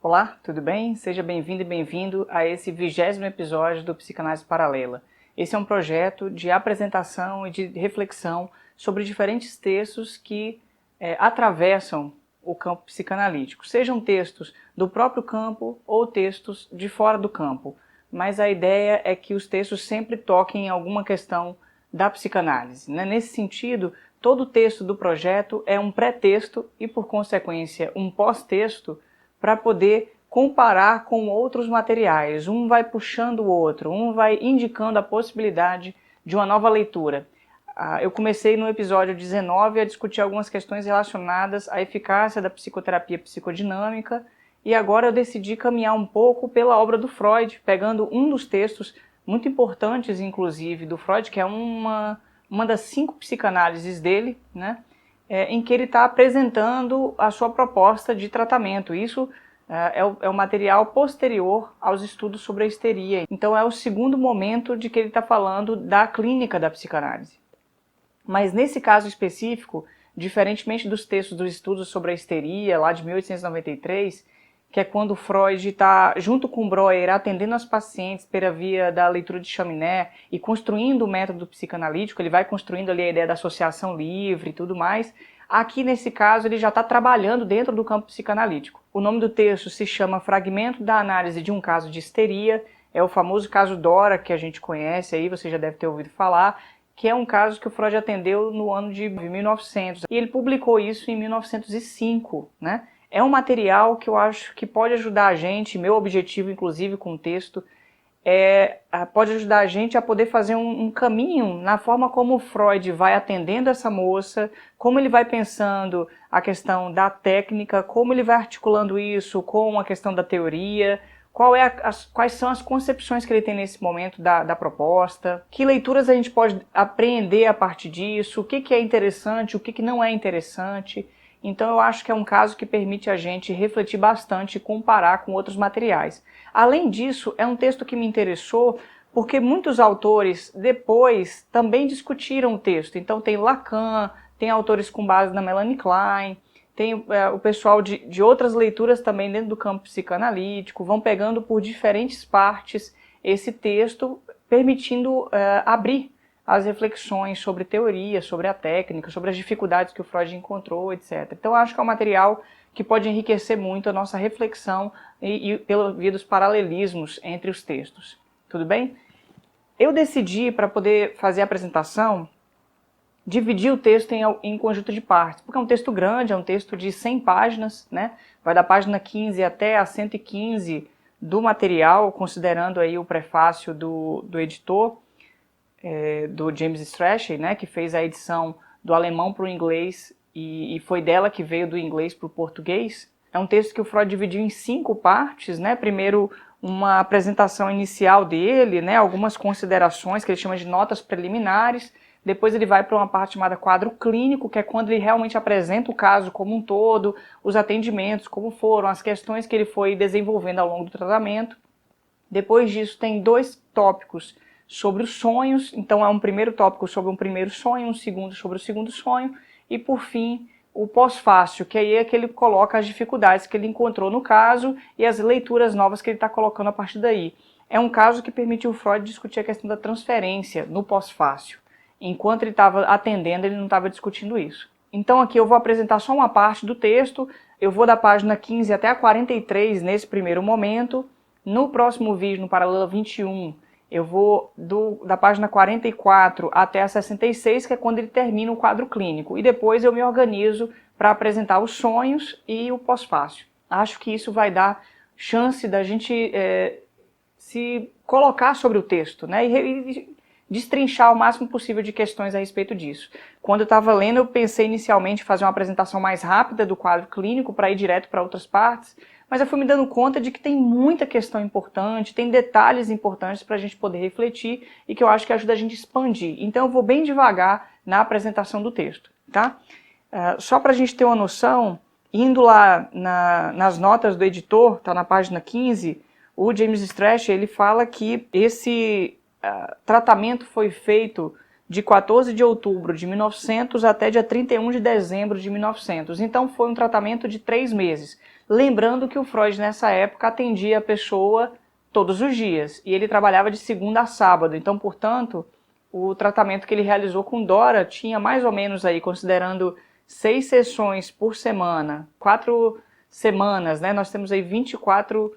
Olá, tudo bem? Seja bem-vindo e bem-vindo a esse 20º episódio do Psicanálise Paralela. Esse é um projeto de apresentação e de reflexão sobre diferentes textos que atravessam o campo psicanalítico, sejam textos do próprio campo ou textos de fora do campo, mas a ideia é que os textos sempre toquem em alguma questão da psicanálise, né? Nesse sentido, todo texto do projeto é um pré-texto e, por consequência, um pós-texto para poder comparar com outros materiais. Um vai puxando o outro, um vai indicando a possibilidade de uma nova leitura. Eu comecei no episódio 19 a discutir algumas questões relacionadas à eficácia da psicoterapia psicodinâmica e agora eu decidi caminhar um pouco pela obra do Freud, pegando um dos textos muito importantes, inclusive, do Freud, que é uma das 5 psicanálises dele, né? Em que ele está apresentando a sua proposta de tratamento. Isso é o material posterior aos estudos sobre a histeria. Então é o segundo momento de que ele está falando da clínica da psicanálise. Mas nesse caso específico, diferentemente dos textos dos estudos sobre a histeria, lá de 1893, que é quando Freud está, junto com Breuer, atendendo as pacientes pela via da leitura de Chaminé e construindo o método psicanalítico, ele vai construindo ali a ideia da associação livre e tudo mais. Aqui, nesse caso, ele já está trabalhando dentro do campo psicanalítico. O nome do texto se chama Fragmento da Análise de um Caso de Histeria, é o famoso caso Dora, que a gente conhece aí, você já deve ter ouvido falar, que é um caso que o Freud atendeu no ano de 1900. E ele publicou isso em 1905, né? É um material que eu acho que pode ajudar a gente, meu objetivo, inclusive, com o texto, pode ajudar a gente a poder fazer um caminho na forma como o Freud vai atendendo essa moça, como ele vai pensando a questão da técnica, como ele vai articulando isso com a questão da teoria, quais são as concepções que ele tem nesse momento da proposta, que leituras a gente pode apreender a partir disso, o que é interessante, o que não é interessante. Então eu acho que é um caso que permite a gente refletir bastante e comparar com outros materiais. Além disso, é um texto que me interessou porque muitos autores depois também discutiram o texto. Então tem Lacan, tem autores com base na Melanie Klein, tem o pessoal de outras leituras também dentro do campo psicanalítico, vão pegando por diferentes partes esse texto, permitindo abrir as reflexões sobre teoria, sobre a técnica, sobre as dificuldades que o Freud encontrou, etc. Então, acho que é um material que pode enriquecer muito a nossa reflexão e pela via dos paralelismos entre os textos. Tudo bem? Eu decidi, para poder fazer a apresentação, dividir o texto em conjunto de partes, porque é um texto grande, é um texto de 100 páginas, né? Vai da página 15 até a 115 do material, considerando aí o prefácio do editor, do James Strachey, né, que fez a edição do alemão para o inglês e foi dela que veio do inglês para o português. É um texto que o Freud dividiu em 5 partes, né? Primeiro uma apresentação inicial dele, né, algumas considerações que ele chama de notas preliminares. Depois ele vai para uma parte chamada quadro clínico, que é quando ele realmente apresenta o caso como um todo, os atendimentos, como foram, as questões que ele foi desenvolvendo ao longo do tratamento. Depois disso tem 2 tópicos sobre os sonhos, então é um primeiro tópico sobre um primeiro sonho, um segundo sobre o segundo sonho, e por fim o pós-fácil, que aí é que ele coloca as dificuldades que ele encontrou no caso e as leituras novas que ele está colocando a partir daí. É um caso que permitiu Freud discutir a questão da transferência no pós-fácil. Enquanto ele estava atendendo, ele não estava discutindo isso. Então aqui eu vou apresentar só uma parte do texto, eu vou da página 15 até a 43 nesse primeiro momento. No próximo vídeo, no Paralela 21, eu vou da página 44 até a 66, que é quando ele termina o quadro clínico. E depois eu me organizo para apresentar os sonhos e o pós-fácil. Acho que isso vai dar chance da gente se colocar sobre o texto, né? E destrinchar o máximo possível de questões a respeito disso. Quando eu estava lendo, eu pensei inicialmente em fazer uma apresentação mais rápida do quadro clínico para ir direto para outras partes, mas eu fui me dando conta de que tem muita questão importante, tem detalhes importantes para a gente poder refletir e que eu acho que ajuda a gente a expandir. Então eu vou bem devagar na apresentação do texto, tá? Só para a gente ter uma noção, indo lá nas notas do editor, está na página 15, o James Strachey, ele fala que esse tratamento foi feito de 14 de outubro de 1900 até dia 31 de dezembro de 1900. Então foi um tratamento de 3 meses. lembrando que o Freud nessa época atendia a pessoa todos os dias, e ele trabalhava de segunda a sábado, então, portanto, o tratamento que ele realizou com Dora tinha mais ou menos aí, considerando 6 sessões por semana, 4 semanas, né? Nós temos aí 24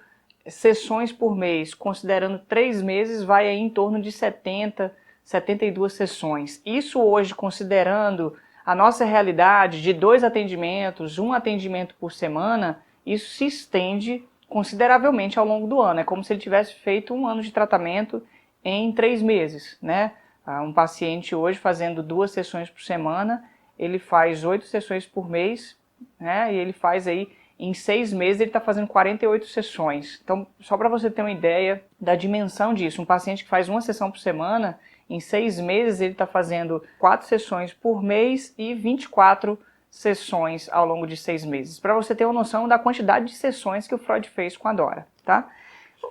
sessões por mês, considerando 3 meses, vai aí em torno de 70, 72 sessões. Isso hoje, considerando a nossa realidade de 2 atendimentos, 1 atendimento por semana, isso se estende consideravelmente ao longo do ano. É como se ele tivesse feito 1 ano de tratamento em 3 meses, né? Um paciente hoje fazendo 2 sessões por semana, ele faz 8 sessões por mês, né? E ele faz aí, em 6 meses, ele está fazendo 48 sessões. Então, só para você ter uma ideia da dimensão disso, um paciente que faz 1 sessão por semana, em 6 meses ele está fazendo 4 sessões por mês e 24 sessões ao longo de 6 meses. Para você ter uma noção da quantidade de sessões que o Freud fez com a Dora, tá?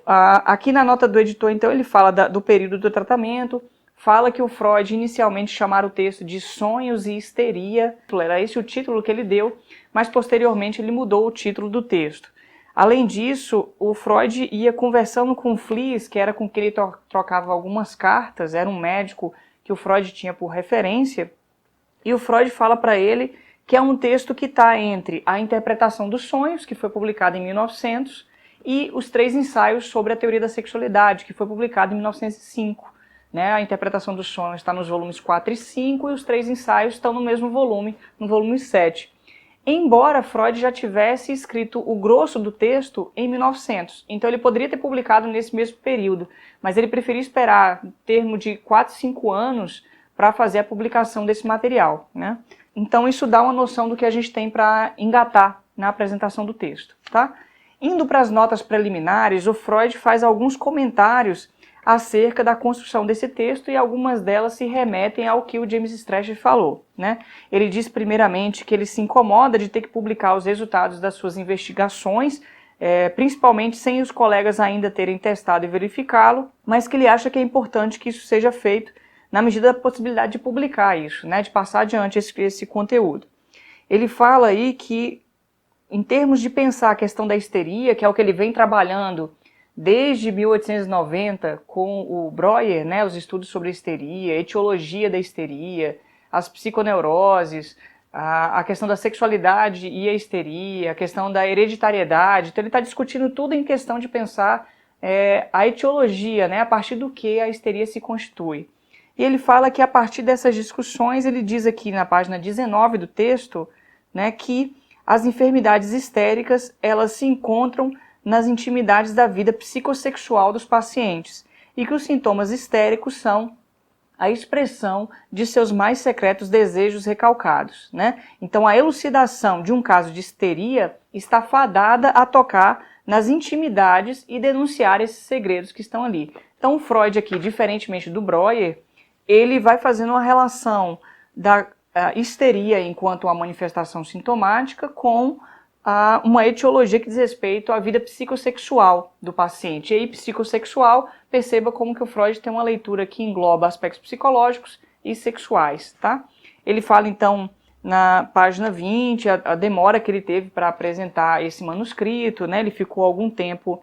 Aqui na nota do editor, então, ele fala do período do tratamento, fala que o Freud inicialmente chamara o texto de Sonhos e Histeria, era esse o título que ele deu, mas posteriormente ele mudou o título do texto. Além disso, o Freud ia conversando com o Fliess, que era com quem ele trocava algumas cartas, era um médico que o Freud tinha por referência, e o Freud fala para ele que é um texto que está entre a interpretação dos sonhos, que foi publicado em 1900, e os 3 ensaios sobre a teoria da sexualidade, que foi publicado em 1905. Né? A interpretação dos sonhos está nos volumes 4 e 5, e os 3 ensaios estão no mesmo volume, no volume 7. Embora Freud já tivesse escrito o grosso do texto em 1900, então ele poderia ter publicado nesse mesmo período, mas ele preferiu esperar em termo de 4, 5 anos para fazer a publicação desse material, né? Então isso dá uma noção do que a gente tem para engatar na apresentação do texto, tá? Indo para as notas preliminares, o Freud faz alguns comentários acerca da construção desse texto e algumas delas se remetem ao que o James Strachey falou, né? Ele diz primeiramente que ele se incomoda de ter que publicar os resultados das suas investigações, principalmente sem os colegas ainda terem testado e verificá-lo, mas que ele acha que é importante que isso seja feito na medida da possibilidade de publicar isso, né? De passar adiante esse conteúdo. Ele fala aí que, em termos de pensar a questão da histeria, que é o que ele vem trabalhando desde 1890 com o Breuer, né, os estudos sobre a histeria, a etiologia da histeria, as psiconeuroses, a questão da sexualidade e a histeria, a questão da hereditariedade. Então ele está discutindo tudo em questão de pensar a etiologia, né, a partir do que a histeria se constitui. E ele fala que a partir dessas discussões, ele diz aqui na página 19 do texto, né, que as enfermidades histéricas, elas se encontram nas intimidades da vida psicossexual dos pacientes e que os sintomas histéricos são a expressão de seus mais secretos desejos recalcados, né? Então a elucidação de um caso de histeria está fadada a tocar nas intimidades e denunciar esses segredos que estão ali. Então o Freud aqui, diferentemente do Breuer, ele vai fazendo uma relação da histeria enquanto uma manifestação sintomática com uma etiologia que diz respeito à vida psicossexual do paciente. E aí, psicossexual, perceba como que o Freud tem uma leitura que engloba aspectos psicológicos e sexuais, tá? Ele fala, então, na página 20, a demora que ele teve para apresentar esse manuscrito, né? Ele ficou algum tempo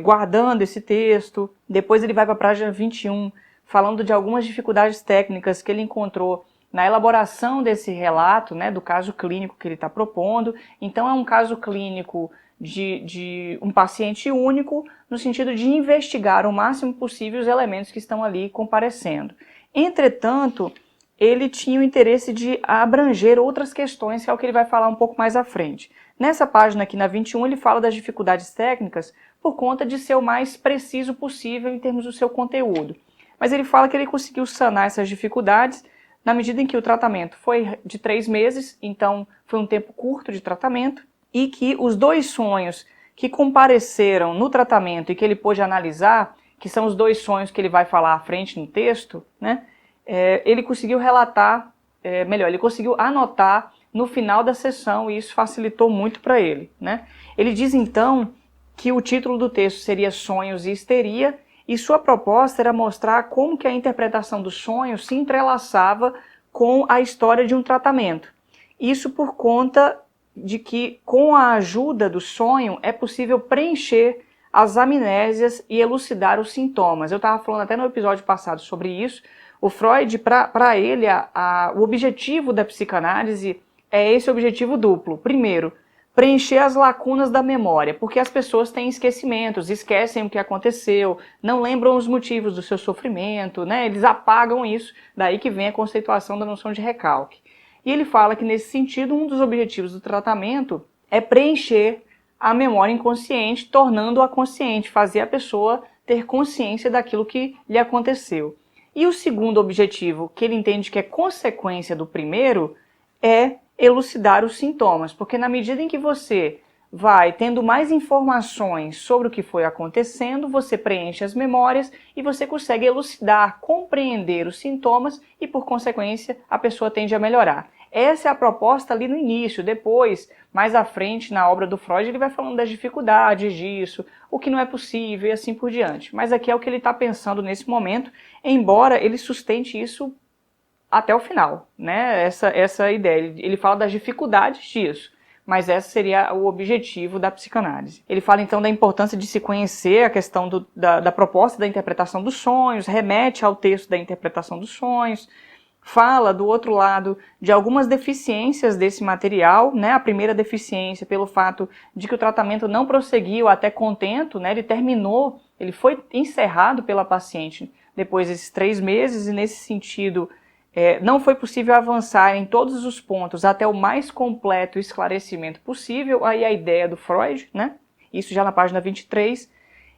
guardando esse texto. Depois ele vai para a página 21, falando de algumas dificuldades técnicas que ele encontrou na elaboração desse relato, né, do caso clínico que ele está propondo. Então é um caso clínico de um paciente único, no sentido de investigar o máximo possível os elementos que estão ali comparecendo. Entretanto, ele tinha o interesse de abranger outras questões, que é o que ele vai falar um pouco mais à frente. Nessa página aqui, na 21, ele fala das dificuldades técnicas por conta de ser o mais preciso possível em termos do seu conteúdo. Mas ele fala que ele conseguiu sanar essas dificuldades na medida em que o tratamento foi de 3 meses, então foi um tempo curto de tratamento, e que os 2 sonhos que compareceram no tratamento e que ele pôde analisar, que são os 2 sonhos que ele vai falar à frente no texto, né, ele conseguiu relatar, ele conseguiu anotar no final da sessão, e isso facilitou muito para ele, né. Ele diz então que o título do texto seria Sonhos e Histeria, e sua proposta era mostrar como que a interpretação dos sonhos se entrelaçava com a história de um tratamento. Isso por conta de que com a ajuda do sonho é possível preencher as amnésias e elucidar os sintomas. Eu estava falando até no episódio passado sobre isso. O Freud, para ele, o objetivo da psicanálise é esse objetivo duplo. Primeiro, preencher as lacunas da memória, porque as pessoas têm esquecimentos, esquecem o que aconteceu, não lembram os motivos do seu sofrimento, né? Eles apagam isso, daí que vem a conceituação da noção de recalque. E ele fala que, nesse sentido, um dos objetivos do tratamento é preencher a memória inconsciente, tornando-a consciente, fazer a pessoa ter consciência daquilo que lhe aconteceu. E o segundo objetivo, que ele entende que é consequência do primeiro, é elucidar os sintomas, porque na medida em que você vai tendo mais informações sobre o que foi acontecendo, você preenche as memórias e você consegue elucidar, compreender os sintomas e, por consequência, a pessoa tende a melhorar. Essa é a proposta ali no início. Depois, mais à frente, na obra do Freud, ele vai falando das dificuldades disso, o que não é possível e assim por diante. Mas aqui é o que ele está pensando nesse momento, embora ele sustente isso até o final, né? Essa ideia. Ele fala das dificuldades disso, mas esse seria o objetivo da psicanálise. Ele fala então da importância de se conhecer a questão da proposta da interpretação dos sonhos, remete ao texto da interpretação dos sonhos, fala, do outro lado, de algumas deficiências desse material, né? A primeira deficiência pelo fato de que o tratamento não prosseguiu até contento, né? Ele terminou, ele foi encerrado pela paciente depois desses 3 meses e, nesse sentido, não foi possível avançar em todos os pontos até o mais completo esclarecimento possível, aí a ideia do Freud, né? Isso já na página 23.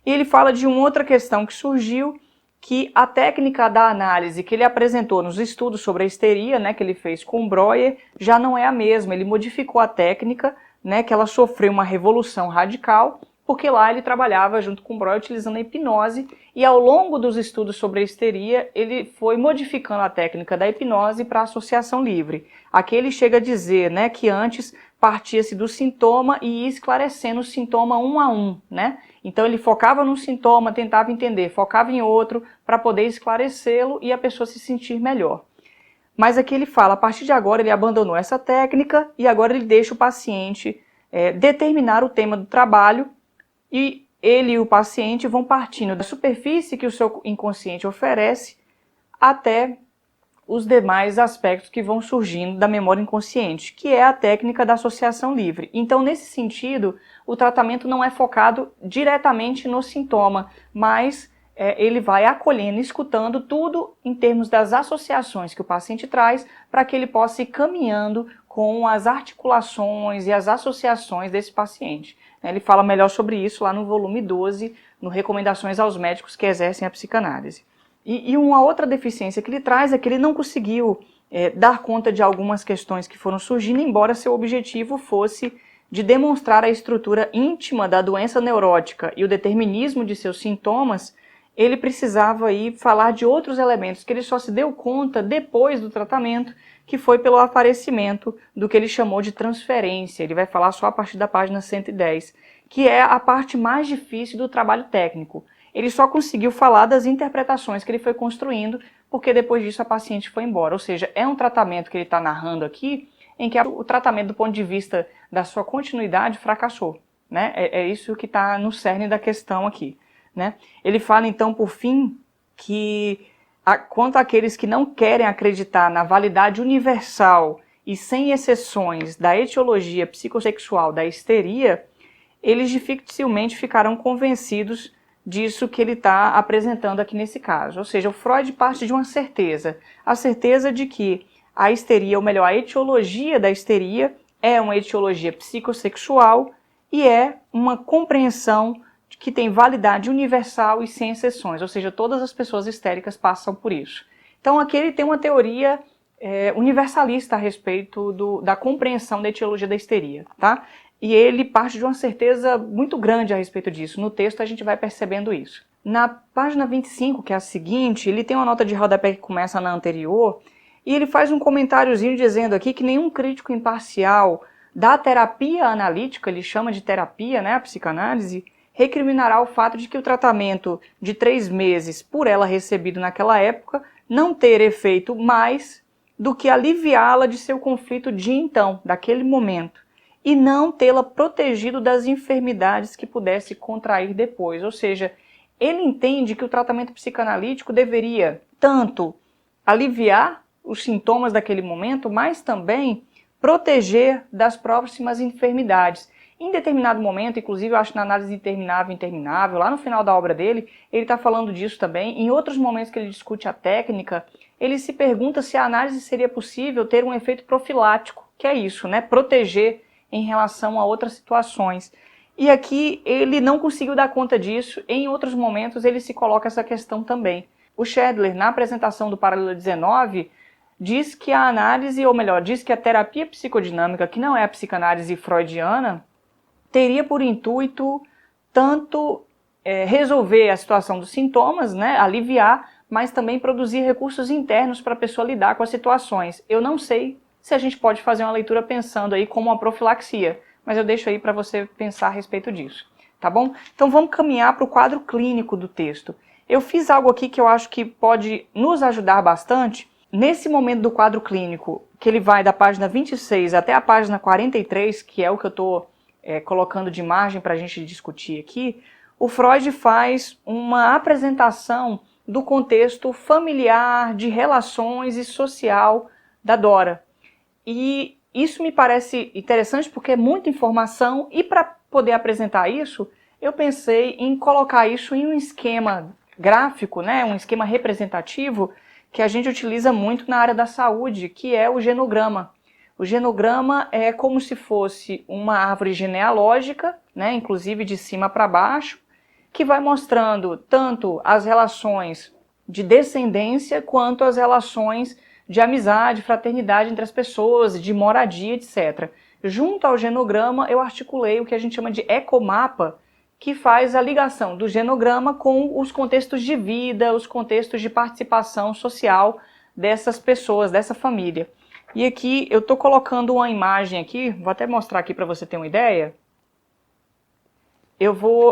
E ele fala de uma outra questão que surgiu, que a técnica da análise que ele apresentou nos estudos sobre a histeria, né, que ele fez com Breuer, já não é a mesma. Ele modificou a técnica, né, que ela sofreu uma revolução radical, porque lá ele trabalhava junto com Breuer utilizando a hipnose, e ao longo dos estudos sobre a histeria, ele foi modificando a técnica da hipnose para a associação livre. Aqui ele chega a dizer, né, que antes partia-se do sintoma e ia esclarecendo o sintoma um a um, né? Então ele focava num sintoma, tentava entender, focava em outro para poder esclarecê-lo e a pessoa se sentir melhor. Mas aqui ele fala, a partir de agora ele abandonou essa técnica e agora ele deixa o paciente determinar o tema do trabalho e ele e o paciente vão partindo da superfície que o seu inconsciente oferece até os demais aspectos que vão surgindo da memória inconsciente, que é a técnica da associação livre. Então, nesse sentido, o tratamento não é focado diretamente no sintoma, mas ele vai acolhendo, escutando tudo em termos das associações que o paciente traz, para que ele possa ir caminhando com as articulações e as associações desse paciente. Ele fala melhor sobre isso lá no volume 12, no Recomendações aos Médicos que Exercem a Psicanálise. E uma outra deficiência que ele traz é que ele não conseguiu dar conta de algumas questões que foram surgindo, embora seu objetivo fosse de demonstrar a estrutura íntima da doença neurótica e o determinismo de seus sintomas. Ele precisava aí falar de outros elementos que ele só se deu conta depois do tratamento, que foi pelo aparecimento do que ele chamou de transferência. Ele vai falar só a partir da página 110, que é a parte mais difícil do trabalho técnico. Ele só conseguiu falar das interpretações que ele foi construindo, porque depois disso a paciente foi embora. Ou seja, é um tratamento que ele está narrando aqui, em que o tratamento do ponto de vista da sua continuidade fracassou, né? É isso que está no cerne da questão aqui, né? Ele fala então, por fim, que quanto àqueles que não querem acreditar na validade universal e sem exceções da etiologia psicossexual da histeria, eles dificilmente ficarão convencidos disso que ele está apresentando aqui nesse caso. Ou seja, o Freud parte de uma certeza, a certeza de que a histeria, ou melhor, a etiologia da histeria é uma etiologia psicossexual e é uma compreensão que tem validade universal e sem exceções, ou seja, todas as pessoas histéricas passam por isso. Então aqui ele tem uma teoria universalista a respeito da compreensão da etiologia da histeria, tá? E ele parte de uma certeza muito grande a respeito disso. No texto a gente vai percebendo isso. Na página 25, que é a seguinte, ele tem uma nota de rodapé que começa na anterior, e ele faz um comentáriozinho dizendo aqui que nenhum crítico imparcial da terapia analítica, ele chama de terapia, né, a psicanálise, recriminará o fato de que o tratamento de 3 meses por ela recebido naquela época não ter efeito mais do que aliviá-la de seu conflito de então, daquele momento. e não tê-la protegido das enfermidades que pudesse contrair depois. Ou seja, ele entende que o tratamento psicanalítico deveria tanto aliviar os sintomas daquele momento, mas também proteger das próximas enfermidades. Em determinado momento, inclusive eu acho na análise interminável, lá no final da obra dele, ele está falando disso também. Em outros momentos que ele discute a técnica, ele se pergunta se a análise seria possível ter um efeito profilático, que é isso, né? Proteger em relação a outras situações. E aqui ele não conseguiu dar conta disso, em outros momentos ele se coloca essa questão também. O Shedler, na apresentação do Paralelo 19, diz que a análise, ou melhor, diz que a terapia psicodinâmica, que não é a psicanálise freudiana, teria por intuito tanto resolver a situação dos sintomas, né, aliviar, mas também produzir recursos internos para a pessoa lidar com as situações. Eu não sei se a gente pode fazer uma leitura pensando aí como uma profilaxia, mas eu deixo aí para você pensar a respeito disso, tá bom? Então vamos caminhar para o quadro clínico do texto. Eu fiz algo aqui que eu acho que pode nos ajudar bastante. Nesse momento do quadro clínico, que ele vai da página 26 até a página 43, que é o que eu estou colocando de margem para a gente discutir aqui, o Freud faz uma apresentação do contexto familiar, de relações e social da Dora. E isso me parece interessante porque é muita informação, e para poder apresentar isso, eu pensei em colocar isso em um esquema gráfico, né, um esquema representativo que a gente utiliza muito na área da saúde, que é o genograma. O genograma é como se fosse uma árvore genealógica, né, inclusive de cima para baixo, que vai mostrando tanto as relações de descendência quanto as relações de amizade, fraternidade entre as pessoas, de moradia, etc. Junto ao genograma, eu articulei o que a gente chama de ecomapa, que faz a ligação do genograma com os contextos de vida, os contextos de participação social dessas pessoas, dessa família. E aqui eu estou colocando uma imagem aqui, vou até mostrar aqui para você ter uma ideia.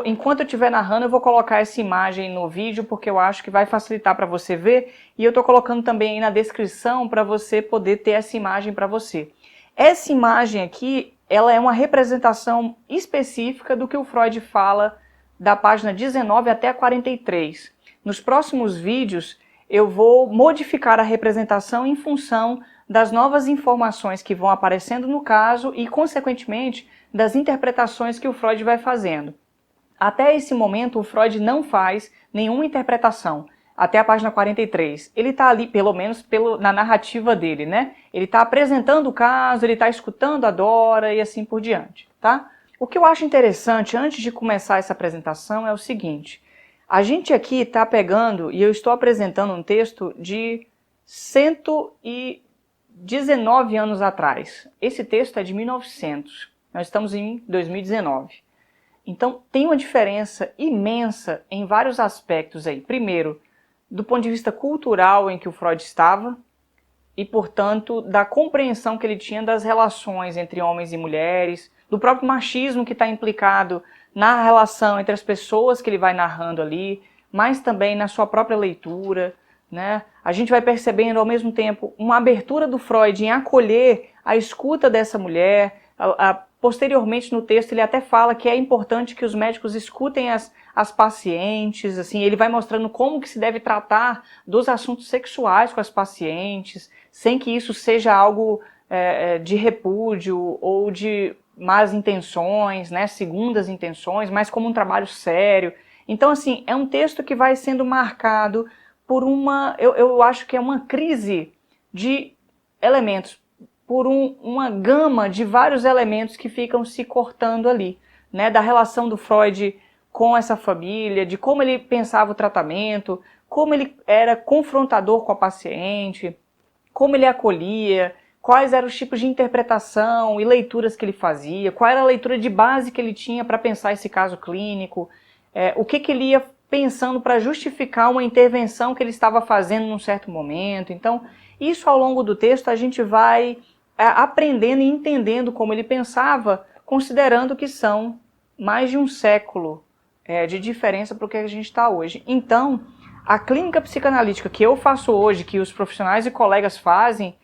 Enquanto eu estiver narrando, eu vou colocar essa imagem no vídeo, porque eu acho que vai facilitar para você ver, e eu estou colocando também aí na descrição para você poder ter essa imagem para você. Essa imagem aqui, ela é uma representação específica do que o Freud fala da página 19 até a 43. Nos próximos vídeos, eu vou modificar a representação em função das novas informações que vão aparecendo no caso e, consequentemente, das interpretações que o Freud vai fazendo. Até esse momento, o Freud não faz nenhuma interpretação, até a página 43. Ele está ali, pelo menos na narrativa dele, né? Ele está apresentando o caso, ele está escutando a Dora e assim por diante, tá? O que eu acho interessante, antes de começar essa apresentação, é o seguinte. A gente aqui está pegando, e eu estou apresentando um texto de 119 anos atrás. Esse texto é de 1900. Nós estamos em 2019. Então, tem uma diferença imensa em vários aspectos aí. Primeiro, do ponto de vista cultural em que o Freud estava e, portanto, da compreensão que ele tinha das relações entre homens e mulheres, do próprio machismo que está implicado na relação entre as pessoas que ele vai narrando ali, mas também na sua própria leitura, né? A gente vai percebendo, ao mesmo tempo, uma abertura do Freud em acolher a escuta dessa mulher. Posteriormente no texto ele até fala que é importante que os médicos escutem as pacientes, assim, ele vai mostrando como que se deve tratar dos assuntos sexuais com as pacientes, sem que isso seja algo de repúdio ou de más intenções, né, segundas intenções, mas como um trabalho sério. Então, assim, é um texto que vai sendo marcado por eu acho que é uma crise de elementos, por uma gama de vários elementos que ficam se cortando ali, né, da relação do Freud com essa família, de como ele pensava o tratamento, como ele era confrontador com a paciente, como ele acolhia, quais eram os tipos de interpretação e leituras que ele fazia, qual era a leitura de base que ele tinha para pensar esse caso clínico, o que ele ia pensando para justificar uma intervenção que ele estava fazendo num certo momento. Então, isso ao longo do texto a gente vai aprendendo e entendendo como ele pensava, considerando que são mais de um século de diferença para o que a gente está hoje. Então, a clínica psicanalítica que eu faço hoje, que os profissionais e colegas fazem,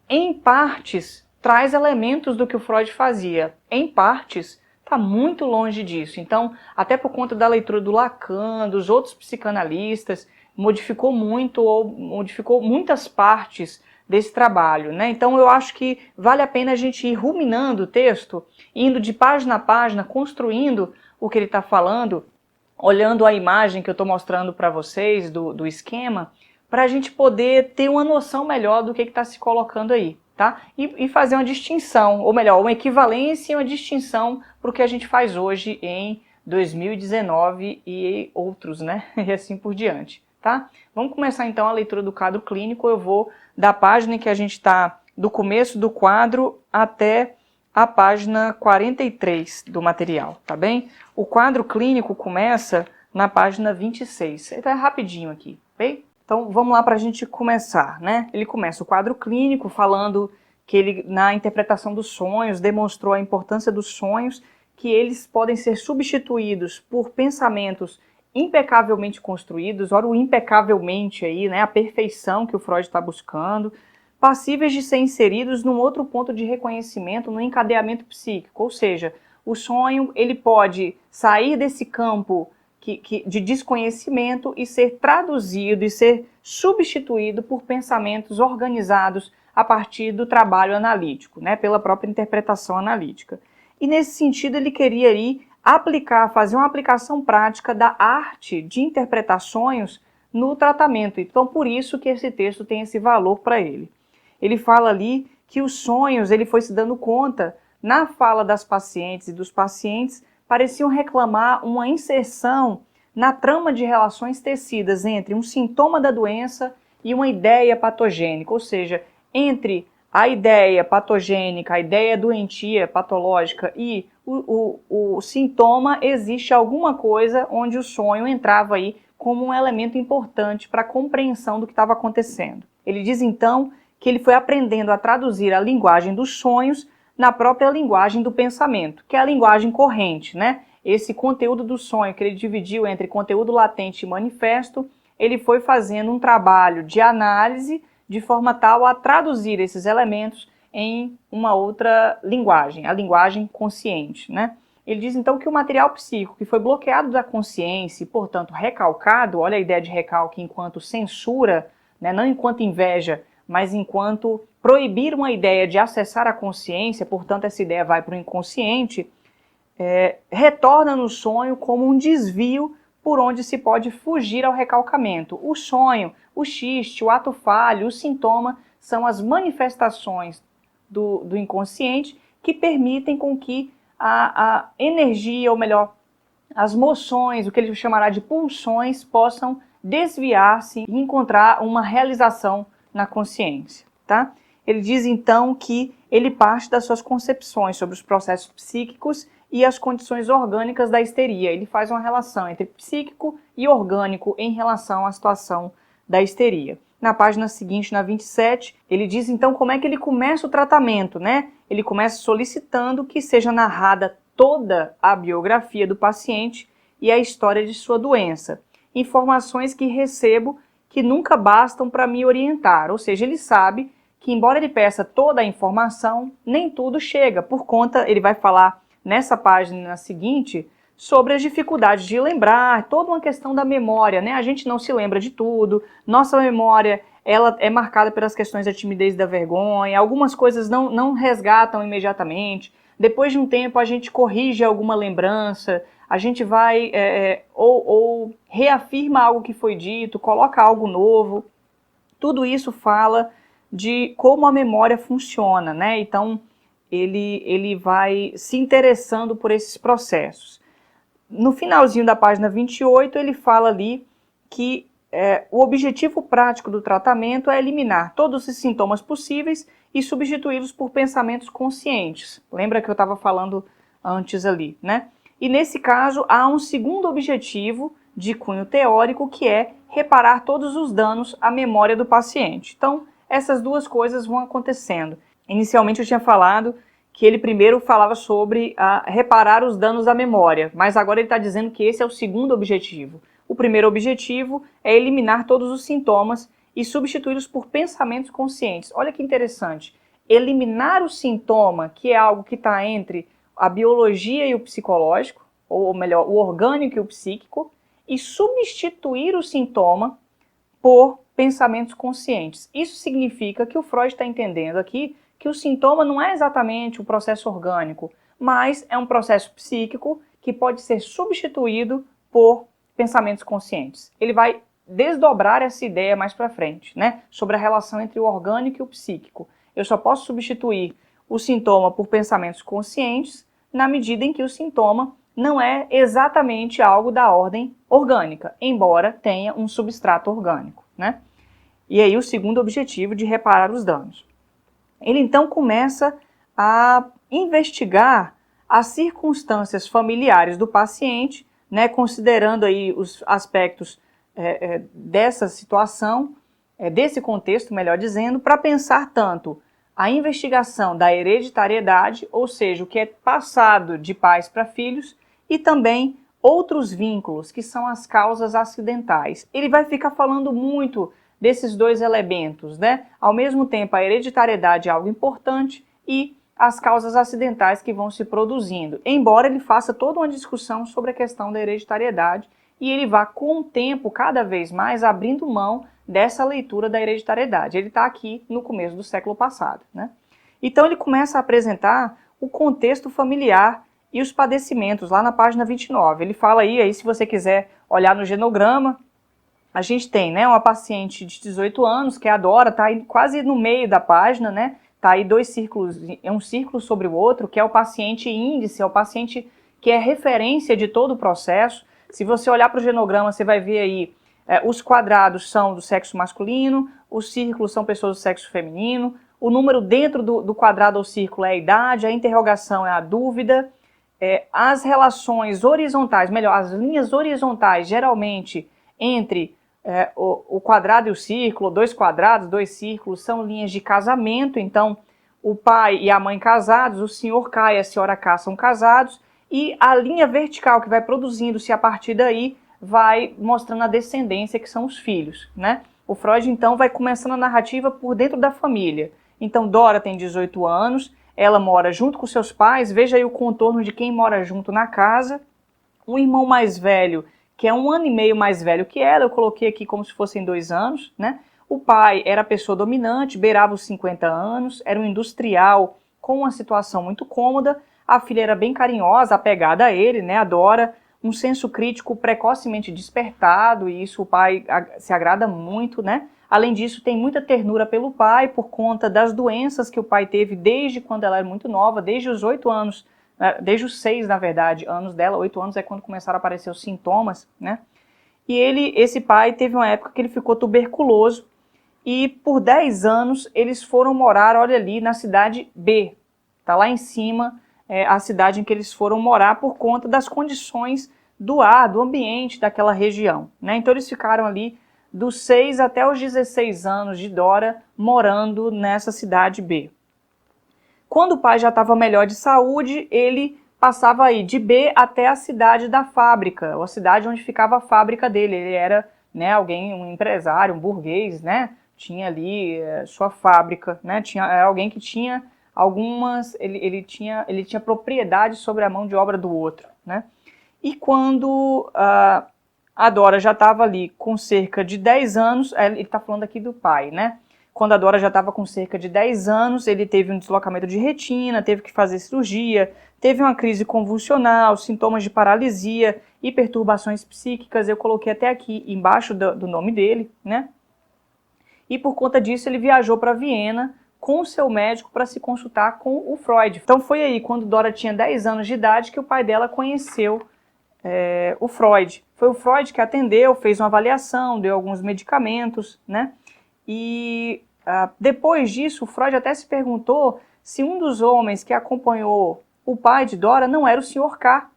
em partes, traz elementos do que o Freud fazia. Em partes, está muito longe disso. Então, até por conta da leitura do Lacan, dos outros psicanalistas, modificou muito ou modificou muitas partes desse trabalho, né? Então eu acho que vale a pena a gente ir ruminando o texto, indo de página a página, construindo o que ele está falando, olhando a imagem que eu estou mostrando para vocês do esquema, para a gente poder ter uma noção melhor do que está se colocando aí, tá? E fazer uma distinção, ou melhor, uma equivalência e uma distinção para o que a gente faz hoje em 2019 e outros, né? E assim por diante, tá? Vamos começar então a leitura do quadro clínico. Eu vou da página em que a gente está, do começo do quadro até a página 43 do material, tá bem? O quadro clínico começa na página 26. Então é rapidinho aqui, bem? Então vamos lá para a gente começar, né? Ele começa o quadro clínico falando que ele, na interpretação dos sonhos, demonstrou a importância dos sonhos, que eles podem ser substituídos por pensamentos impecavelmente construídos, ora o impecavelmente aí, né, a perfeição que o Freud está buscando, passíveis de ser inseridos num outro ponto de reconhecimento, no encadeamento psíquico, ou seja, o sonho ele pode sair desse campo de desconhecimento e ser traduzido e ser substituído por pensamentos organizados a partir do trabalho analítico, né, pela própria interpretação analítica. E nesse sentido ele queria fazer uma aplicação prática da arte de interpretar sonhos no tratamento. Então, por isso que esse texto tem esse valor para ele. Ele fala ali que os sonhos, ele foi se dando conta, na fala das pacientes e dos pacientes, pareciam reclamar uma inserção na trama de relações tecidas entre um sintoma da doença e uma ideia patogênica, ou seja, entre a ideia patogênica, a ideia doentia, patológica e o sintoma, existe alguma coisa onde o sonho entrava aí como um elemento importante para a compreensão do que estava acontecendo. Ele diz então que ele foi aprendendo a traduzir a linguagem dos sonhos na própria linguagem do pensamento, que é a linguagem corrente, né? Esse conteúdo do sonho que ele dividiu entre conteúdo latente e manifesto, ele foi fazendo um trabalho de análise de forma tal a traduzir esses elementos em uma outra linguagem, a linguagem consciente, né? Ele diz então que o material psíquico que foi bloqueado da consciência e, portanto, recalcado, olha a ideia de recalque enquanto censura, né, não enquanto inveja, mas enquanto proibir uma ideia de acessar a consciência, portanto essa ideia vai para o inconsciente, retorna no sonho como um desvio por onde se pode fugir ao recalcamento. O sonho, o xiste, o ato falho, o sintoma são as manifestações do inconsciente que permitem com que a energia, ou melhor, as moções, o que ele chamará de pulsões, possam desviar-se e encontrar uma realização na consciência, tá? Ele diz então que ele parte das suas concepções sobre os processos psíquicos e as condições orgânicas da histeria. Ele faz uma relação entre psíquico e orgânico em relação à situação da histeria. Na página seguinte, na 27, ele diz então como é que ele começa o tratamento, né? Ele começa solicitando que seja narrada toda a biografia do paciente e a história de sua doença. Informações que recebo que nunca bastam para me orientar, ou seja, ele sabe que embora ele peça toda a informação, nem tudo chega, por conta, ele vai falar nessa página seguinte, sobre as dificuldades de lembrar, toda uma questão da memória, né? A gente não se lembra de tudo, nossa memória ela é marcada pelas questões da timidez e da vergonha, algumas coisas não resgatam imediatamente, depois de um tempo a gente corrige alguma lembrança, a gente vai ou reafirma algo que foi dito, coloca algo novo, tudo isso fala de como a memória funciona, né? Então, ele vai se interessando por esses processos. No finalzinho da página 28, ele fala ali que o objetivo prático do tratamento é eliminar todos os sintomas possíveis e substituí-los por pensamentos conscientes. Lembra que eu estava falando antes ali, né? E nesse caso, há um segundo objetivo de cunho teórico, que é reparar todos os danos à memória do paciente. Então, essas duas coisas vão acontecendo. Inicialmente eu tinha falado que ele primeiro falava sobre reparar os danos à memória, mas agora ele está dizendo que esse é o segundo objetivo. O primeiro objetivo é eliminar todos os sintomas e substituí-los por pensamentos conscientes. Olha que interessante. eliminar o sintoma, que é algo que está entre a biologia e o psicológico, ou melhor, o orgânico e o psíquico, e substituir o sintoma por pensamentos conscientes. Isso significa que o Freud está entendendo aqui que o sintoma não é exatamente um processo orgânico, mas é um processo psíquico que pode ser substituído por pensamentos conscientes. Ele vai desdobrar essa ideia mais para frente, né, sobre a relação entre o orgânico e o psíquico. Eu só posso substituir o sintoma por pensamentos conscientes na medida em que o sintoma não é exatamente algo da ordem orgânica, embora tenha um substrato orgânico, né? E aí o segundo objetivo de reparar os danos. Ele então começa a investigar as circunstâncias familiares do paciente, né, considerando aí os aspectos dessa situação, desse contexto, melhor dizendo, para pensar tanto a investigação da hereditariedade, ou seja, o que é passado de pais para filhos, e também outros vínculos, que são as causas acidentais. Ele vai ficar falando muito desses dois elementos, né? Ao mesmo tempo, a hereditariedade é algo importante e as causas acidentais que vão se produzindo. Embora ele faça toda uma discussão sobre a questão da hereditariedade e ele vá, com o tempo, cada vez mais abrindo mão dessa leitura da hereditariedade. Ele está aqui no começo do século passado, né? Então ele começa a apresentar o contexto familiar e os padecimentos, lá na página 29. Ele fala aí se você quiser olhar no genograma, a gente tem, né, uma paciente de 18 anos, que é a Dora, está aí quase no meio da página, né? Está aí dois círculos, um círculo sobre o outro, que é o paciente índice, é o paciente que é referência de todo o processo. Se você olhar para o genograma, você vai ver aí, os quadrados são do sexo masculino, os círculos são pessoas do sexo feminino, o número dentro do quadrado ou círculo é a idade, a interrogação é a dúvida, as relações horizontais, melhor, as linhas horizontais, geralmente entre o quadrado e o círculo, dois quadrados, dois círculos, são linhas de casamento. Então o pai e a mãe casados, o senhor K e a senhora K são casados, e a linha vertical que vai produzindo-se a partir daí vai mostrando a descendência, que são os filhos, né? O Freud então vai começando a narrativa por dentro da família. Então Dora tem 18 anos, ela mora junto com seus pais, veja aí o contorno de quem mora junto na casa. O irmão mais velho, que é 1 ano e meio mais velho que ela, eu coloquei aqui como se fossem 2 anos, né? O pai era a pessoa dominante, beirava os 50 anos, era um industrial com uma situação muito cômoda. A filha era bem carinhosa, apegada a ele, né? A Dora, um senso crítico precocemente despertado, e isso o pai se agrada muito, né? Além disso, tem muita ternura pelo pai por conta das doenças que o pai teve desde quando ela era muito nova, desde os 8 anos, desde os 6, na verdade, anos dela. 8 anos é quando começaram a aparecer os sintomas, né? E esse pai teve uma época que ele ficou tuberculoso e por 10 anos eles foram morar, olha ali, na cidade B. Tá lá em cima, a cidade em que eles foram morar por conta das condições do ar, do ambiente daquela região, né? Então eles ficaram ali dos 6 até os 16 anos de Dora morando nessa cidade B. Quando o pai já estava melhor de saúde, ele passava aí de B até a cidade da fábrica, ou a cidade onde ficava a fábrica dele. Ele era, né, um empresário, um burguês, né? Tinha ali sua fábrica, né? Era alguém que tinha algumas, ele tinha propriedade sobre a mão de obra do outro, né? E quando a Dora já estava ali com cerca de 10 anos, ele está falando aqui do pai, né? Quando a Dora já estava com cerca de 10 anos, ele teve um deslocamento de retina, teve que fazer cirurgia, teve uma crise convulsional, sintomas de paralisia e perturbações psíquicas. Eu coloquei até aqui embaixo do nome dele, né? E por conta disso ele viajou para Viena com o seu médico para se consultar com o Freud. Então foi aí, quando Dora tinha 10 anos de idade, que o pai dela conheceu o Freud. Foi o Freud que atendeu, fez uma avaliação, deu alguns medicamentos, né? E depois disso, o Freud até se perguntou se um dos homens que acompanhou o pai de Dora não era o Sr. K,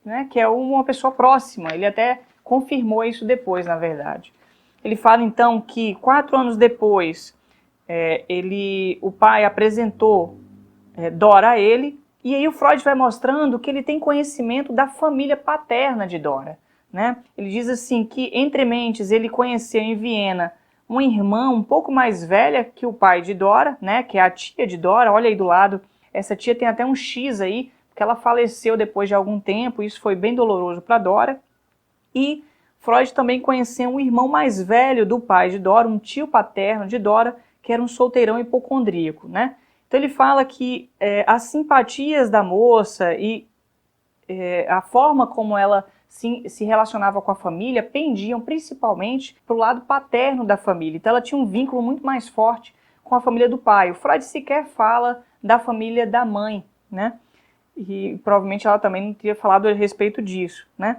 né? Que é uma pessoa próxima. Ele até confirmou isso depois, na verdade. Ele fala então que 4 anos depois, o pai apresentou Dora a ele, e aí o Freud vai mostrando que ele tem conhecimento da família paterna de Dora, né? Ele diz assim que, entre mentes, ele conheceu em Viena uma irmã um pouco mais velha que o pai de Dora, né, que é a tia de Dora, olha aí do lado, essa tia tem até um X aí, porque ela faleceu depois de algum tempo, isso foi bem doloroso para Dora. E Freud também conheceu um irmão mais velho do pai de Dora, um tio paterno de Dora, que era um solteirão hipocondríaco, né? Então ele fala que as simpatias da moça e a forma como ela se relacionava com a família pendiam principalmente para o lado paterno da família. Então ela tinha um vínculo muito mais forte com a família do pai. O Freud sequer fala da família da mãe, né? E provavelmente ela também não teria falado a respeito disso, né?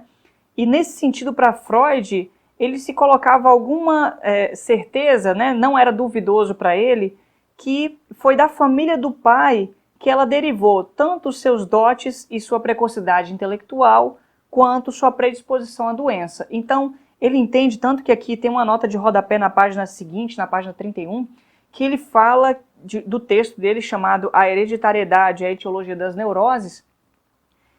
E nesse sentido, para Freud, ele se colocava alguma certeza, né? Não era duvidoso para ele, que foi da família do pai que ela derivou tanto os seus dotes e sua precocidade intelectual, quanto sua predisposição à doença. Então, ele entende, tanto que aqui tem uma nota de rodapé na página seguinte, na página 31, que ele fala do texto dele chamado A Hereditariedade e a Etiologia das Neuroses,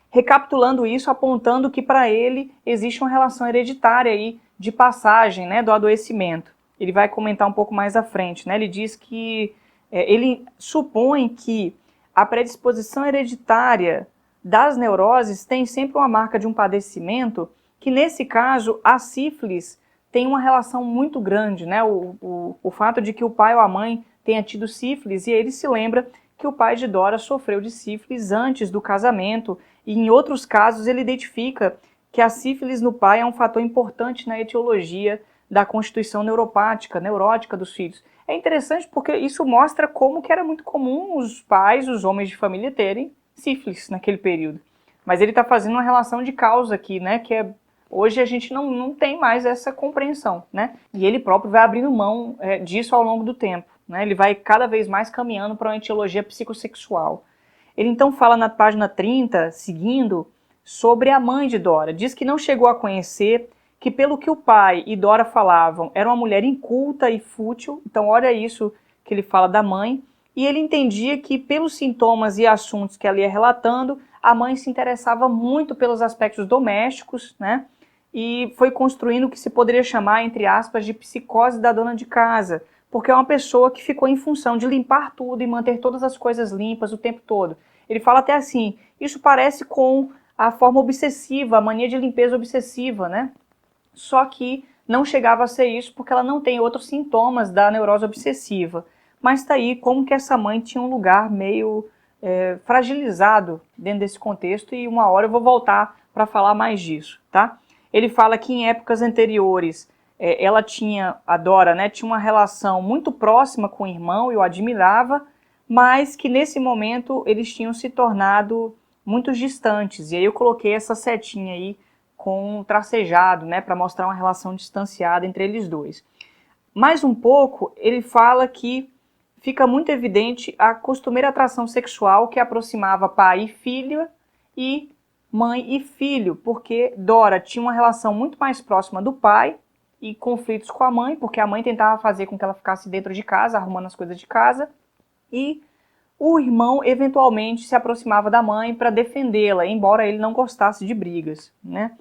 recapitulando isso, apontando que para ele existe uma relação hereditária aí de passagem, né, do adoecimento. Ele vai comentar um pouco mais à frente, né? Ele diz que ele supõe que a predisposição hereditária das neuroses tem sempre uma marca de um padecimento, que nesse caso a sífilis tem uma relação muito grande, né? O fato de que o pai ou a mãe tenha tido sífilis, e ele se lembra que o pai de Dora sofreu de sífilis antes do casamento, e em outros casos ele identifica que a sífilis no pai é um fator importante na etiologia da constituição neuropática, neurótica dos filhos. É interessante porque isso mostra como que era muito comum os pais, os homens de família terem sífilis naquele período. Mas ele está fazendo uma relação de causa aqui, né, que hoje a gente não tem mais essa compreensão, né? E ele próprio vai abrindo mão disso ao longo do tempo, né? Ele vai cada vez mais caminhando para uma etiologia psicossexual. Ele então fala na página 30, seguindo, sobre a mãe de Dora. Diz que não chegou a conhecer, que pelo que o pai e Dora falavam, era uma mulher inculta e fútil. Então olha isso que ele fala da mãe. E ele entendia que pelos sintomas e assuntos que ela ia relatando, a mãe se interessava muito pelos aspectos domésticos, né? E foi construindo o que se poderia chamar, entre aspas, de psicose da dona de casa, porque é uma pessoa que ficou em função de limpar tudo e manter todas as coisas limpas o tempo todo. Ele fala até assim, isso parece com a forma obsessiva, a mania de limpeza obsessiva, né? Só que não chegava a ser isso porque ela não tem outros sintomas da neurose obsessiva. Mas está aí como que essa mãe tinha um lugar meio fragilizado dentro desse contexto, e uma hora eu vou voltar para falar mais disso, tá? Ele fala que em épocas anteriores ela tinha, a Dora, né, tinha uma relação muito próxima com o irmão e o admirava, mas que nesse momento eles tinham se tornado muito distantes. E aí eu coloquei essa setinha aí com um tracejado, né, para mostrar uma relação distanciada entre eles dois. Mais um pouco, ele fala que fica muito evidente a costumeira atração sexual que aproximava pai e filha e mãe e filho, porque Dora tinha uma relação muito mais próxima do pai e conflitos com a mãe, porque a mãe tentava fazer com que ela ficasse dentro de casa, arrumando as coisas de casa, e o irmão eventualmente se aproximava da mãe para defendê-la, embora ele não gostasse de brigas, né?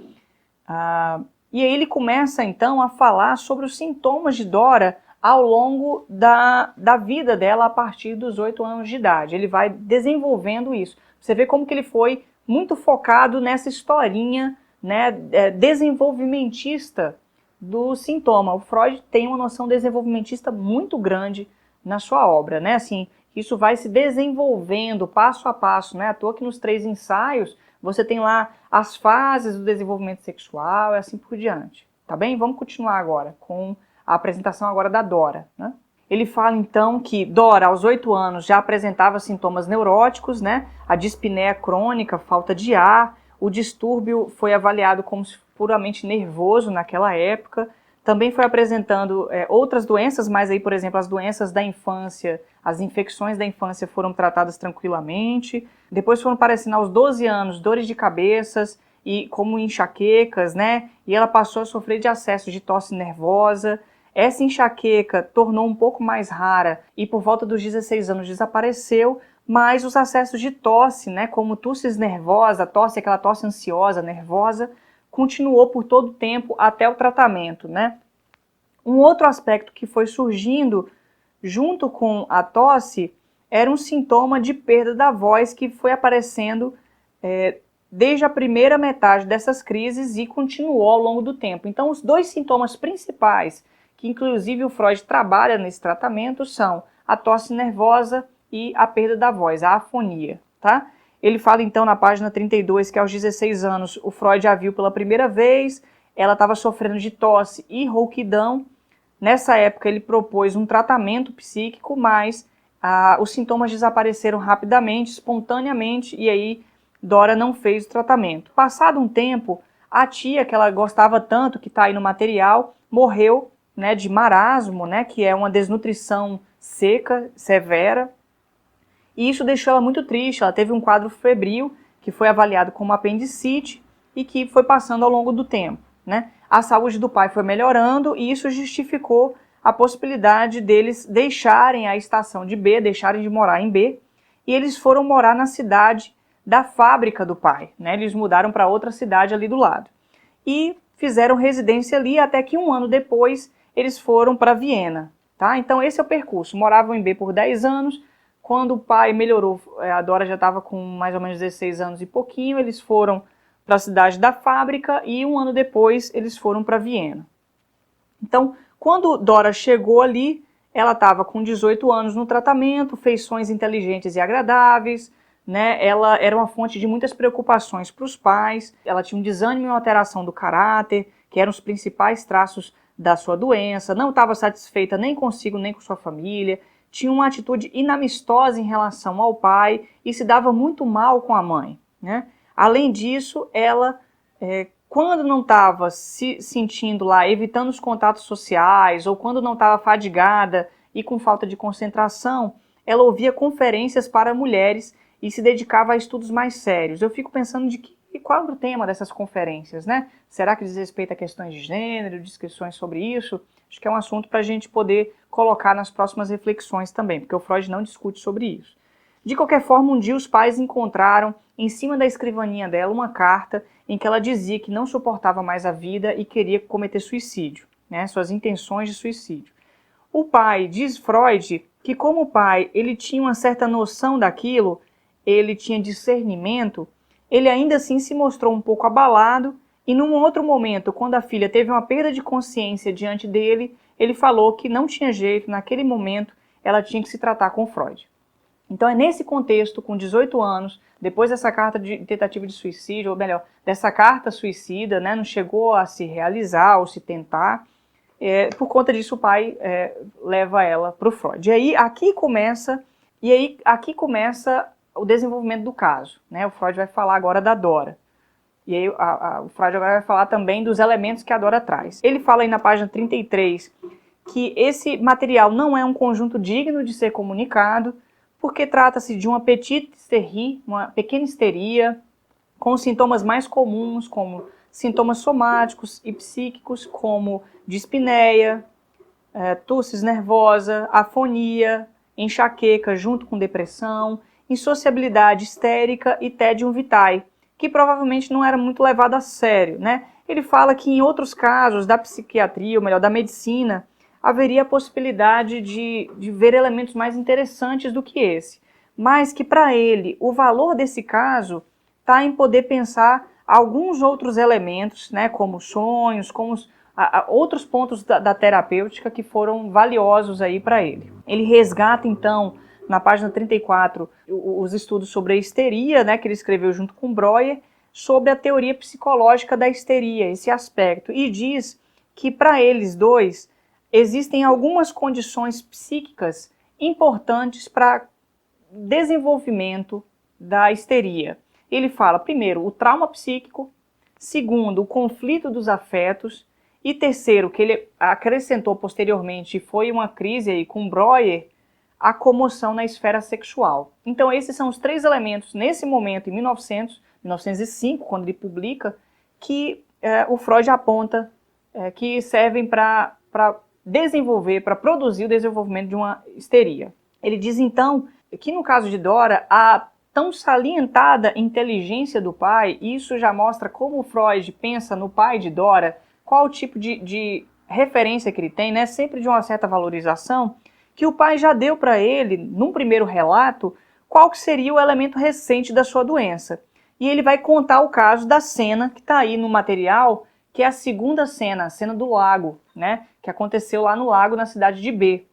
E aí ele começa então a falar sobre os sintomas de Dora ao longo da vida dela a partir dos 8 anos de idade. Ele vai desenvolvendo isso. Você vê como que ele foi muito focado nessa historinha, né, desenvolvimentista do sintoma. O Freud tem uma noção desenvolvimentista muito grande na sua obra, né? Assim, isso vai se desenvolvendo passo a passo, né? À toa que nos 3 ensaios você tem lá as fases do desenvolvimento sexual e assim por diante, tá bem? Vamos continuar agora com a apresentação agora da Dora, né? Ele fala então que Dora, aos 8 anos, já apresentava sintomas neuróticos, né? A dispneia crônica, falta de ar, o distúrbio foi avaliado como puramente nervoso naquela época. Também foi apresentando outras doenças, mas aí, por exemplo, as doenças da infância, as infecções da infância foram tratadas tranquilamente. Depois foram aparecendo aos 12 anos dores de cabeças e como enxaquecas, né? E ela passou a sofrer de acesso de tosse nervosa. Essa enxaqueca tornou um pouco mais rara e por volta dos 16 anos desapareceu, mas os acessos de tosse, né, como tosse nervosa, tosse, aquela tosse ansiosa, nervosa, continuou por todo o tempo até o tratamento, né? Um outro aspecto que foi surgindo junto com a tosse era um sintoma de perda da voz que foi aparecendo desde a primeira metade dessas crises e continuou ao longo do tempo. Então, os dois sintomas principais, que inclusive o Freud trabalha nesse tratamento, são a tosse nervosa e a perda da voz, a afonia, tá? Ele fala então na página 32 que aos 16 anos o Freud a viu pela primeira vez, ela estava sofrendo de tosse e rouquidão. Nessa época ele propôs um tratamento psíquico, mas os sintomas desapareceram rapidamente, espontaneamente, e aí Dora não fez o tratamento. Passado um tempo, a tia, que ela gostava tanto, que está aí no material, morreu, né, de marasmo, né, que é uma desnutrição seca, severa, e isso deixou ela muito triste. Ela teve um quadro febril, que foi avaliado como apendicite, e que foi passando ao longo do tempo, né. A saúde do pai foi melhorando, e isso justificou a possibilidade deles deixarem a estação de B, deixarem de morar em B, e eles foram morar na cidade da fábrica do pai, né? Eles mudaram para outra cidade ali do lado. E fizeram residência ali até que um ano depois eles foram para Viena, tá? Então esse é o percurso. Moravam em B por 10 anos, quando o pai melhorou, a Dora já estava com mais ou menos 16 anos e pouquinho, eles foram para a cidade da fábrica e um ano depois eles foram para Viena. Então, quando Dora chegou ali, ela estava com 18 anos no tratamento, feições inteligentes e agradáveis, né? Ela era uma fonte de muitas preocupações para os pais, ela tinha um desânimo e uma alteração do caráter, que eram os principais traços da sua doença, não estava satisfeita nem consigo nem com sua família, tinha uma atitude inamistosa em relação ao pai e se dava muito mal com a mãe, né? Além disso, ela, quando não estava se sentindo lá, evitando os contatos sociais, ou quando não estava fadigada e com falta de concentração, ela ouvia conferências para mulheres e se dedicava a estudos mais sérios. Eu fico pensando qual é o tema dessas conferências, né? Será que diz respeito a questões de gênero, discussões sobre isso? Acho que é um assunto para a gente poder colocar nas próximas reflexões também, porque o Freud não discute sobre isso. De qualquer forma, um dia os pais encontraram em cima da escrivaninha dela uma carta em que ela dizia que não suportava mais a vida e queria cometer suicídio, né? Suas intenções de suicídio. O pai, diz Freud, que como o pai ele tinha uma certa noção daquilo, ele tinha discernimento, ele ainda assim se mostrou um pouco abalado e num outro momento, quando a filha teve uma perda de consciência diante dele, ele falou que não tinha jeito, naquele momento ela tinha que se tratar com Freud. Então é nesse contexto, com 18 anos, depois dessa carta de tentativa de suicídio, ou melhor, dessa carta suicida, né, não chegou a se realizar ou se tentar, por conta disso o pai leva ela para o Freud. E aí aqui começa o desenvolvimento do caso, né? O Freud vai falar agora da Dora. E aí o Freud agora vai falar também dos elementos que a Dora traz. Ele fala aí na página 33 que esse material não é um conjunto digno de ser comunicado, porque trata-se de uma petite hysterie, uma pequena histeria, com sintomas mais comuns, como sintomas somáticos e psíquicos, como dispneia, tosse nervosa, afonia, enxaqueca junto com depressão, insociabilidade histérica e tédium vitae, que provavelmente não era muito levado a sério, né? Ele fala que em outros casos da psiquiatria, ou melhor, da medicina, haveria a possibilidade de ver elementos mais interessantes do que esse, mas que para ele o valor desse caso está em poder pensar alguns outros elementos, né, como sonhos, como outros pontos da terapêutica que foram valiosos aí para ele. Ele resgata então na página 34 os estudos sobre a histeria, né, que ele escreveu junto com Breuer, sobre a teoria psicológica da histeria, esse aspecto, e diz que para eles dois existem algumas condições psíquicas importantes para desenvolvimento da histeria. Ele fala, primeiro, o trauma psíquico, segundo, o conflito dos afetos, e terceiro, que ele acrescentou posteriormente, foi uma crise aí com Breuer, a comoção na esfera sexual. Então esses são os três elementos, nesse momento, em 1905, quando ele publica, que o Freud aponta que servem para desenvolver, para produzir o desenvolvimento de uma histeria. Ele diz então que no caso de Dora, a tão salientada inteligência do pai, isso já mostra como o Freud pensa no pai de Dora, qual o tipo de referência que ele tem, né, sempre de uma certa valorização, que o pai já deu para ele, num primeiro relato, qual que seria o elemento recente da sua doença. E ele vai contar o caso da cena que está aí no material, que é a segunda cena, a cena do lago, né, que aconteceu lá no lago, na cidade de B.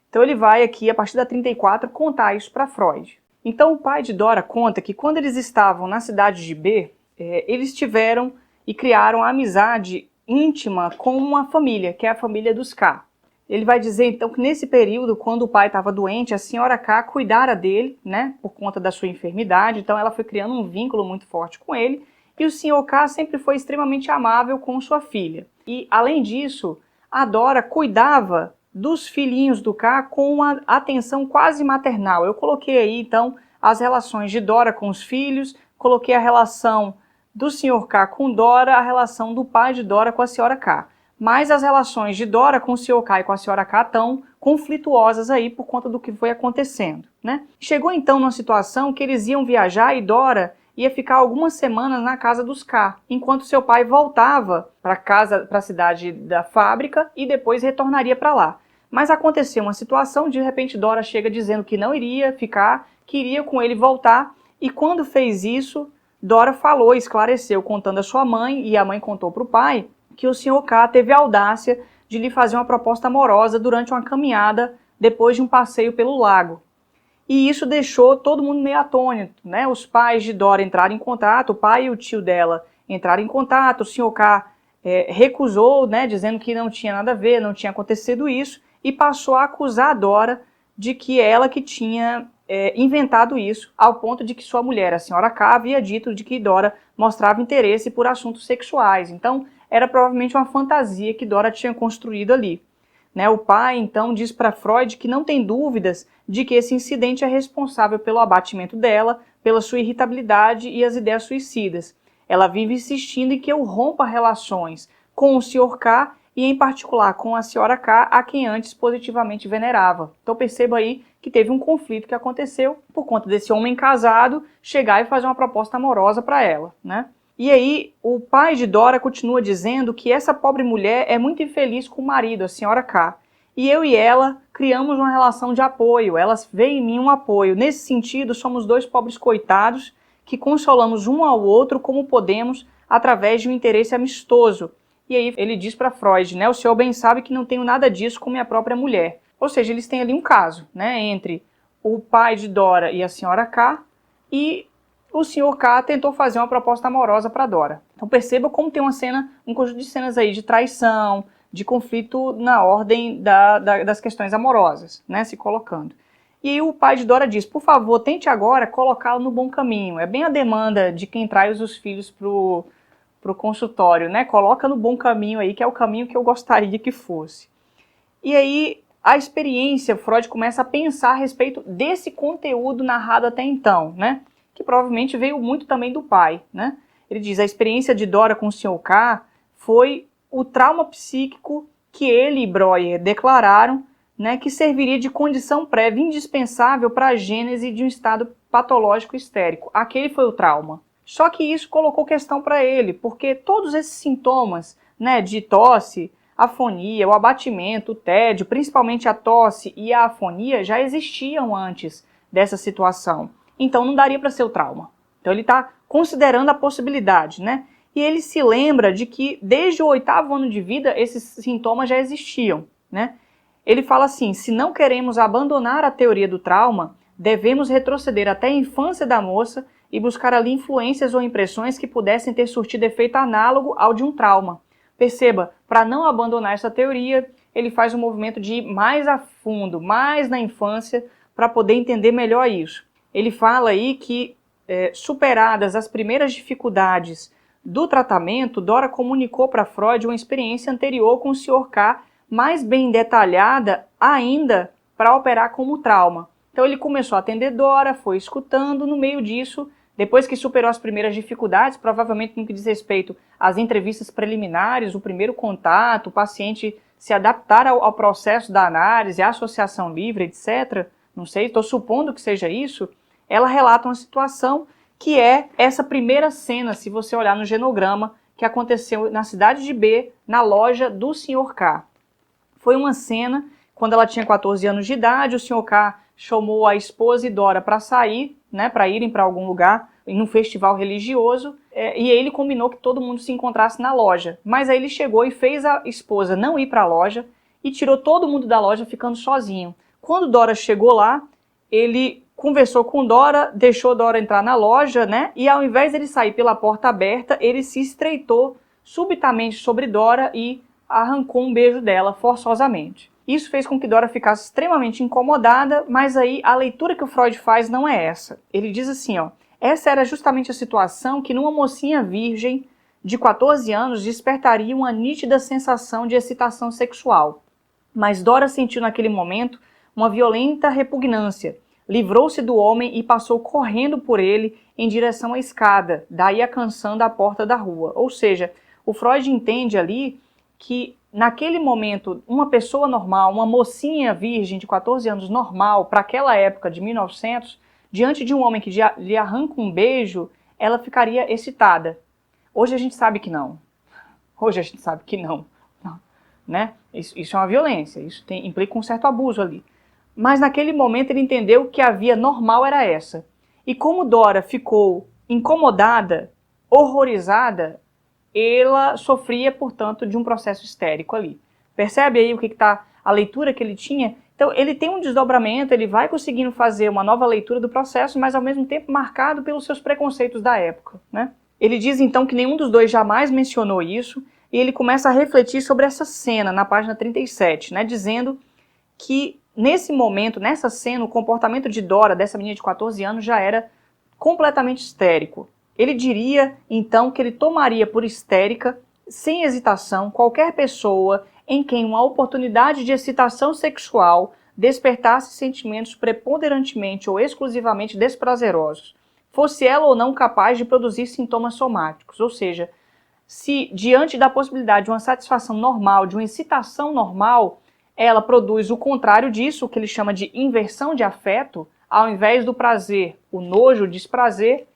Então ele vai aqui, a partir da 34, contar isso para Freud. Então o pai de Dora conta que quando eles estavam na cidade de B, eles tiveram e criaram a amizade íntima com uma família, que é a família dos K. Ele vai dizer então que nesse período, quando o pai estava doente, a senhora K cuidara dele, né, por conta da sua enfermidade, então ela foi criando um vínculo muito forte com ele, e o senhor K sempre foi extremamente amável com sua filha. E além disso, a Dora cuidava dos filhinhos do K com uma atenção quase maternal. Eu coloquei aí então as relações de Dora com os filhos, coloquei a relação do senhor K com Dora, a relação do pai de Dora com a senhora K. Mas as relações de Dora com o senhor K e com a senhora K estão conflituosas aí por conta do que foi acontecendo, né? Chegou então numa situação que eles iam viajar e Dora ia ficar algumas semanas na casa dos K, enquanto seu pai voltava para a cidade da fábrica e depois retornaria para lá. Mas aconteceu uma situação, de repente Dora chega dizendo que não iria ficar, queria com ele voltar, e quando fez isso, Dora falou, esclareceu, contando a sua mãe, e a mãe contou para o pai, que o senhor K teve a audácia de lhe fazer uma proposta amorosa durante uma caminhada depois de um passeio pelo lago. E isso deixou todo mundo meio atônito, né? Os pais de Dora entraram em contato, o pai e o tio dela entraram em contato, o senhor K recusou, né, dizendo que não tinha nada a ver, não tinha acontecido isso, e passou a acusar a Dora de que ela que tinha inventado isso, ao ponto de que sua mulher, a senhora K, havia dito de que Dora mostrava interesse por assuntos sexuais. Então, era provavelmente uma fantasia que Dora tinha construído ali. Né? O pai, então, diz para Freud que não tem dúvidas de que esse incidente é responsável pelo abatimento dela, pela sua irritabilidade e as ideias suicidas. Ela vive insistindo em que eu rompa relações com o Sr. K e, em particular, com a Sra. K, a quem antes positivamente venerava. Então perceba aí que teve um conflito que aconteceu por conta desse homem casado chegar e fazer uma proposta amorosa para ela, né? E aí o pai de Dora continua dizendo que essa pobre mulher é muito infeliz com o marido, a Sra. K. E eu e ela criamos uma relação de apoio, elas veem em mim um apoio. Nesse sentido, somos dois pobres coitados que consolamos um ao outro como podemos através de um interesse amistoso. E aí ele diz para Freud, né, o senhor bem sabe que não tenho nada disso com minha própria mulher. Ou seja, eles têm ali um caso, né, entre o pai de Dora e a Sra. K, e o Sr. K tentou fazer uma proposta amorosa para Dora. Então perceba como tem um conjunto de cenas aí de traição, de conflito na ordem das questões amorosas, né, se colocando. E aí o pai de Dora diz, por favor, tente agora colocá-lo no bom caminho. É bem a demanda de quem traz os filhos pro consultório, né? Coloca no bom caminho aí, que é o caminho que eu gostaria que fosse. E aí a experiência, Freud começa a pensar a respeito desse conteúdo narrado até então, né? Que provavelmente veio muito também do pai, né? Ele diz, a experiência de Dora com o Sr. K foi o trauma psíquico que ele e Breuer declararam, né, que serviria de condição prévia indispensável para a gênese de um estado patológico histérico. Aquele foi o trauma. Só que isso colocou questão para ele, porque todos esses sintomas, né, de tosse, afonia, o abatimento, o tédio, principalmente a tosse e a afonia, já existiam antes dessa situação. Então não daria para ser o trauma. Então ele está considerando a possibilidade, né? E ele se lembra de que desde o 8º ano de vida esses sintomas já existiam, né? Ele fala assim, se não queremos abandonar a teoria do trauma, devemos retroceder até a infância da moça e buscar ali influências ou impressões que pudessem ter surtido efeito análogo ao de um trauma. Perceba, para não abandonar essa teoria, ele faz um movimento de ir mais a fundo, mais na infância, para poder entender melhor isso. Ele fala aí que, superadas as primeiras dificuldades do tratamento, Dora comunicou para Freud uma experiência anterior com o Sr. K, mais bem detalhada ainda para operar como trauma. Então ele começou a atender Dora, foi escutando, no meio disso, depois que superou as primeiras dificuldades, provavelmente no que diz respeito às entrevistas preliminares, o primeiro contato, o paciente se adaptar ao processo da análise, à associação livre, etc., não sei, estou supondo que seja isso, ela relata uma situação que é essa primeira cena, se você olhar no genograma, que aconteceu na cidade de B, na loja do Sr. K. Foi uma cena, quando ela tinha 14 anos de idade, o Sr. K chamou a esposa e Dora para sair, né, para irem para algum lugar, em um festival religioso, e ele combinou que todo mundo se encontrasse na loja. Mas aí ele chegou e fez a esposa não ir para a loja e tirou todo mundo da loja ficando sozinho. Quando Dora chegou lá, ele conversou com Dora, deixou Dora entrar na loja, né? E ao invés de ele sair pela porta aberta, ele se estreitou subitamente sobre Dora e arrancou um beijo dela forçosamente. Isso fez com que Dora ficasse extremamente incomodada, mas aí a leitura que o Freud faz não é essa. Ele diz assim, ó, essa era justamente a situação que numa mocinha virgem de 14 anos despertaria uma nítida sensação de excitação sexual. Mas Dora sentiu naquele momento uma violenta repugnância. Livrou-se do homem e passou correndo por ele em direção à escada, daí alcançando a porta da rua. Ou seja, o Freud entende ali que naquele momento uma pessoa normal, uma mocinha virgem de 14 anos normal, para aquela época de 1900, diante de um homem que lhe arranca um beijo, ela ficaria excitada. Hoje a gente sabe que não. Hoje a gente sabe que não. Né? Isso é uma violência, isso implica um certo abuso ali. Mas naquele momento ele entendeu que a via normal era essa. E como Dora ficou incomodada, horrorizada, ela sofria, portanto, de um processo histérico ali. Percebe aí o que está a leitura que ele tinha? Então ele tem um desdobramento, ele vai conseguindo fazer uma nova leitura do processo, mas ao mesmo tempo marcado pelos seus preconceitos da época, né? Ele diz então que nenhum dos dois jamais mencionou isso, e ele começa a refletir sobre essa cena na página 37, né, dizendo que nesse momento, nessa cena, o comportamento de Dora, dessa menina de 14 anos, já era completamente histérico. Ele diria, então, que ele tomaria por histérica, sem hesitação, qualquer pessoa em quem uma oportunidade de excitação sexual despertasse sentimentos preponderantemente ou exclusivamente desprazerosos, fosse ela ou não capaz de produzir sintomas somáticos, ou seja, se diante da possibilidade de uma satisfação normal, de uma excitação normal, ela produz o contrário disso, o que ele chama de inversão de afeto, ao invés do prazer, o nojo, o desprazer,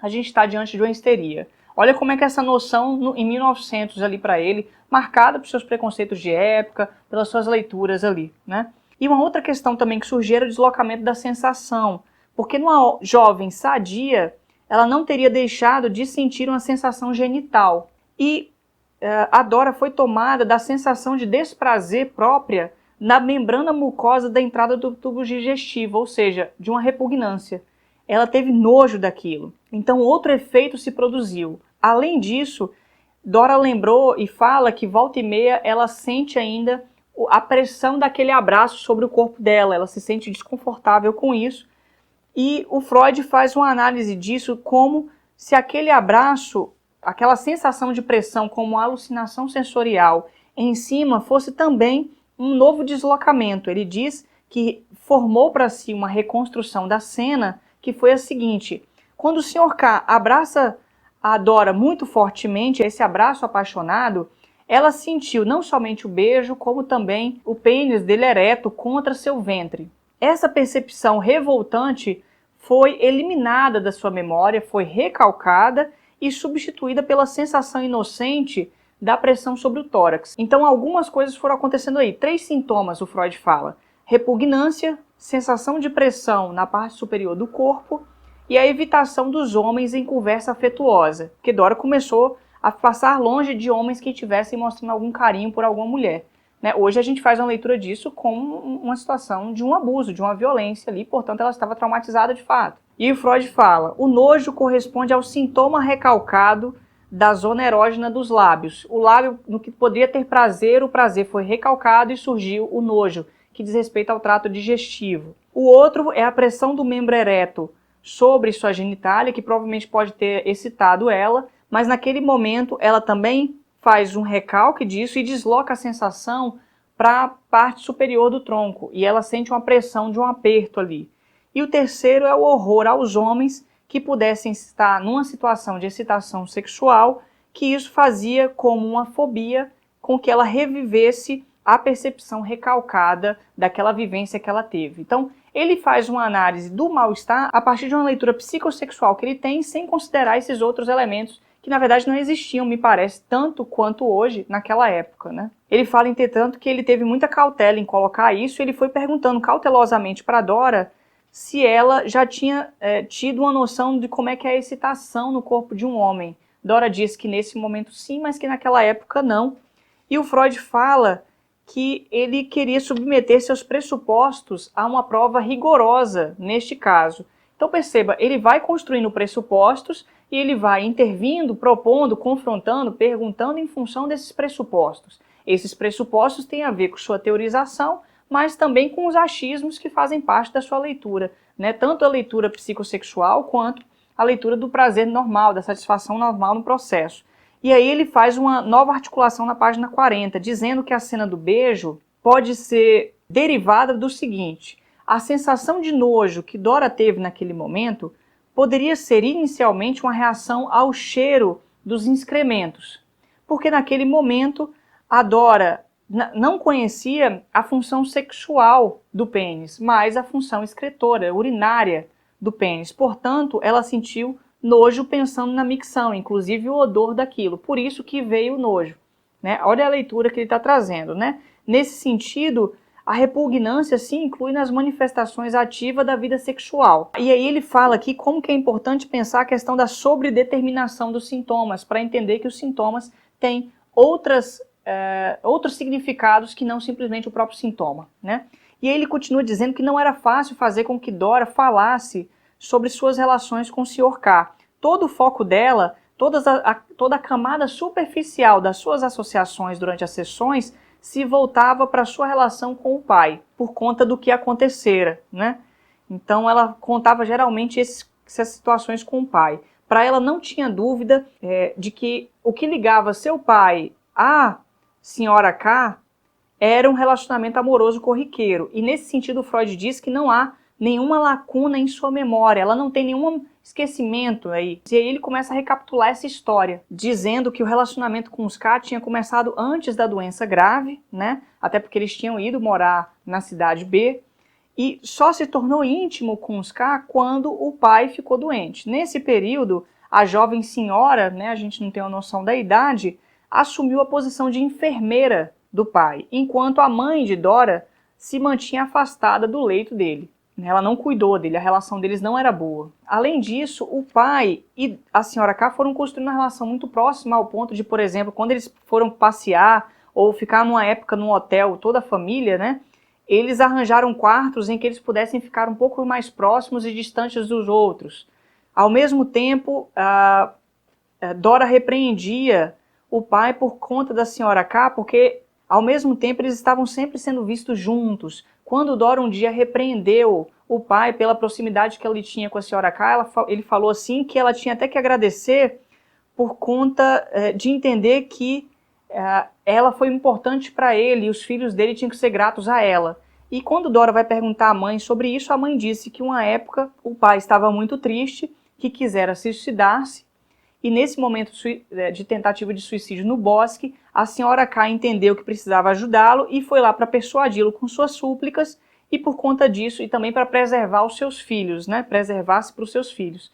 a gente está diante de uma histeria. Olha como é que essa noção, em 1900 ali para ele, marcada por seus preconceitos de época, pelas suas leituras ali, né? E uma outra questão também que surgiu era o deslocamento da sensação, porque numa jovem sadia, ela não teria deixado de sentir uma sensação genital. E a Dora foi tomada da sensação de desprazer própria na membrana mucosa da entrada do tubo digestivo, ou seja, de uma repugnância. Ela teve nojo daquilo. Então outro efeito se produziu. Além disso, Dora lembrou e fala que volta e meia ela sente ainda a pressão daquele abraço sobre o corpo dela. Ela se sente desconfortável com isso. E o Freud faz uma análise disso como se aquele abraço, aquela sensação de pressão como uma alucinação sensorial em cima fosse também um novo deslocamento. Ele diz que formou para si uma reconstrução da cena que foi a seguinte: quando o Sr. K abraça a Dora muito fortemente, esse abraço apaixonado, ela sentiu não somente o beijo, como também o pênis dele ereto contra seu ventre. Essa percepção revoltante foi eliminada da sua memória, foi recalcada e substituída pela sensação inocente da pressão sobre o tórax. Então algumas coisas foram acontecendo aí. 3 sintomas o Freud fala: repugnância, sensação de pressão na parte superior do corpo e a evitação dos homens em conversa afetuosa, porque Dora começou a passar longe de homens que estivessem mostrando algum carinho por alguma mulher. Né? Hoje a gente faz uma leitura disso como uma situação de um abuso, de uma violência ali, portanto ela estava traumatizada de fato. E o Freud fala: o nojo corresponde ao sintoma recalcado da zona erógena dos lábios. O lábio, no que poderia ter prazer, o prazer foi recalcado e surgiu o nojo, que diz respeito ao trato digestivo. O outro é a pressão do membro ereto sobre sua genitália, que provavelmente pode ter excitado ela, mas naquele momento ela também faz um recalque disso e desloca a sensação para a parte superior do tronco, e ela sente uma pressão de um aperto ali. E o terceiro é o horror aos homens que pudessem estar numa situação de excitação sexual, que isso fazia como uma fobia com que ela revivesse a percepção recalcada daquela vivência que ela teve. Então, ele faz uma análise do mal-estar a partir de uma leitura psicossexual que ele tem, sem considerar esses outros elementos que na verdade não existiam, me parece, tanto quanto hoje naquela época, né? Ele fala, entretanto, que ele teve muita cautela em colocar isso, e ele foi perguntando cautelosamente para Dora se ela já tinha tido uma noção de como é que é a excitação no corpo de um homem. Dora diz que nesse momento sim, mas que naquela época não. E o Freud fala que ele queria submeter seus pressupostos a uma prova rigorosa neste caso. Então perceba, ele vai construindo pressupostos e ele vai intervindo, propondo, confrontando, perguntando em função desses pressupostos. Esses pressupostos têm a ver com sua teorização, mas também com os achismos que fazem parte da sua leitura, né? Tanto a leitura psicossexual quanto a leitura do prazer normal, da satisfação normal no processo. E aí ele faz uma nova articulação na página 40, dizendo que a cena do beijo pode ser derivada do seguinte: a sensação de nojo que Dora teve naquele momento poderia ser inicialmente uma reação ao cheiro dos excrementos, porque naquele momento a Dora não conhecia a função sexual do pênis, mas a função excretora, urinária do pênis. Portanto, ela sentiu nojo pensando na micção, inclusive o odor daquilo. Por isso que veio o nojo, né? Olha a leitura que ele está trazendo, né? Nesse sentido, a repugnância se inclui nas manifestações ativas da vida sexual. E aí ele fala aqui como que é importante pensar a questão da sobredeterminação dos sintomas, para entender que os sintomas têm outros significados que não simplesmente o próprio sintoma, né? E aí ele continua dizendo que não era fácil fazer com que Dora falasse sobre suas relações com o Sr. K. Todo o foco dela, toda a camada superficial das suas associações durante as sessões se voltava para a sua relação com o pai, por conta do que acontecera, né? Então ela contava geralmente essas situações com o pai. Para ela não tinha dúvida de que o que ligava seu pai à Sra. K era um relacionamento amoroso corriqueiro. E nesse sentido Freud diz que não há nenhuma lacuna em sua memória, ela não tem nenhum esquecimento aí. E aí ele começa a recapitular essa história, dizendo que o relacionamento com os K tinha começado antes da doença grave, né? Até porque eles tinham ido morar na cidade B, e só se tornou íntimo com os K quando o pai ficou doente. Nesse período, a jovem senhora, né, a gente não tem uma noção da idade, assumiu a posição de enfermeira do pai, enquanto a mãe de Dora se mantinha afastada do leito dele. Ela não cuidou dele, a relação deles não era boa. Além disso, o pai e a Sra. K foram construindo uma relação muito próxima ao ponto de, por exemplo, quando eles foram passear ou ficar numa época num hotel, toda a família, né? Eles arranjaram quartos em que eles pudessem ficar um pouco mais próximos e distantes dos outros. Ao mesmo tempo, Dora repreendia o pai por conta da Sra. K, porque ao mesmo tempo eles estavam sempre sendo vistos juntos. Quando Dora um dia repreendeu o pai pela proximidade que ele tinha com a Sra. K, ele falou assim que ela tinha até que agradecer por conta de entender que ela foi importante para ele e os filhos dele tinham que ser gratos a ela. E quando Dora vai perguntar à mãe sobre isso, a mãe disse que uma época o pai estava muito triste, que quisera suicidar-se, e nesse momento de tentativa de suicídio no bosque, a Sra. K entendeu que precisava ajudá-lo e foi lá para persuadi-lo com suas súplicas, e por conta disso, e também para preservar os seus filhos, né? Preservar-se para os seus filhos.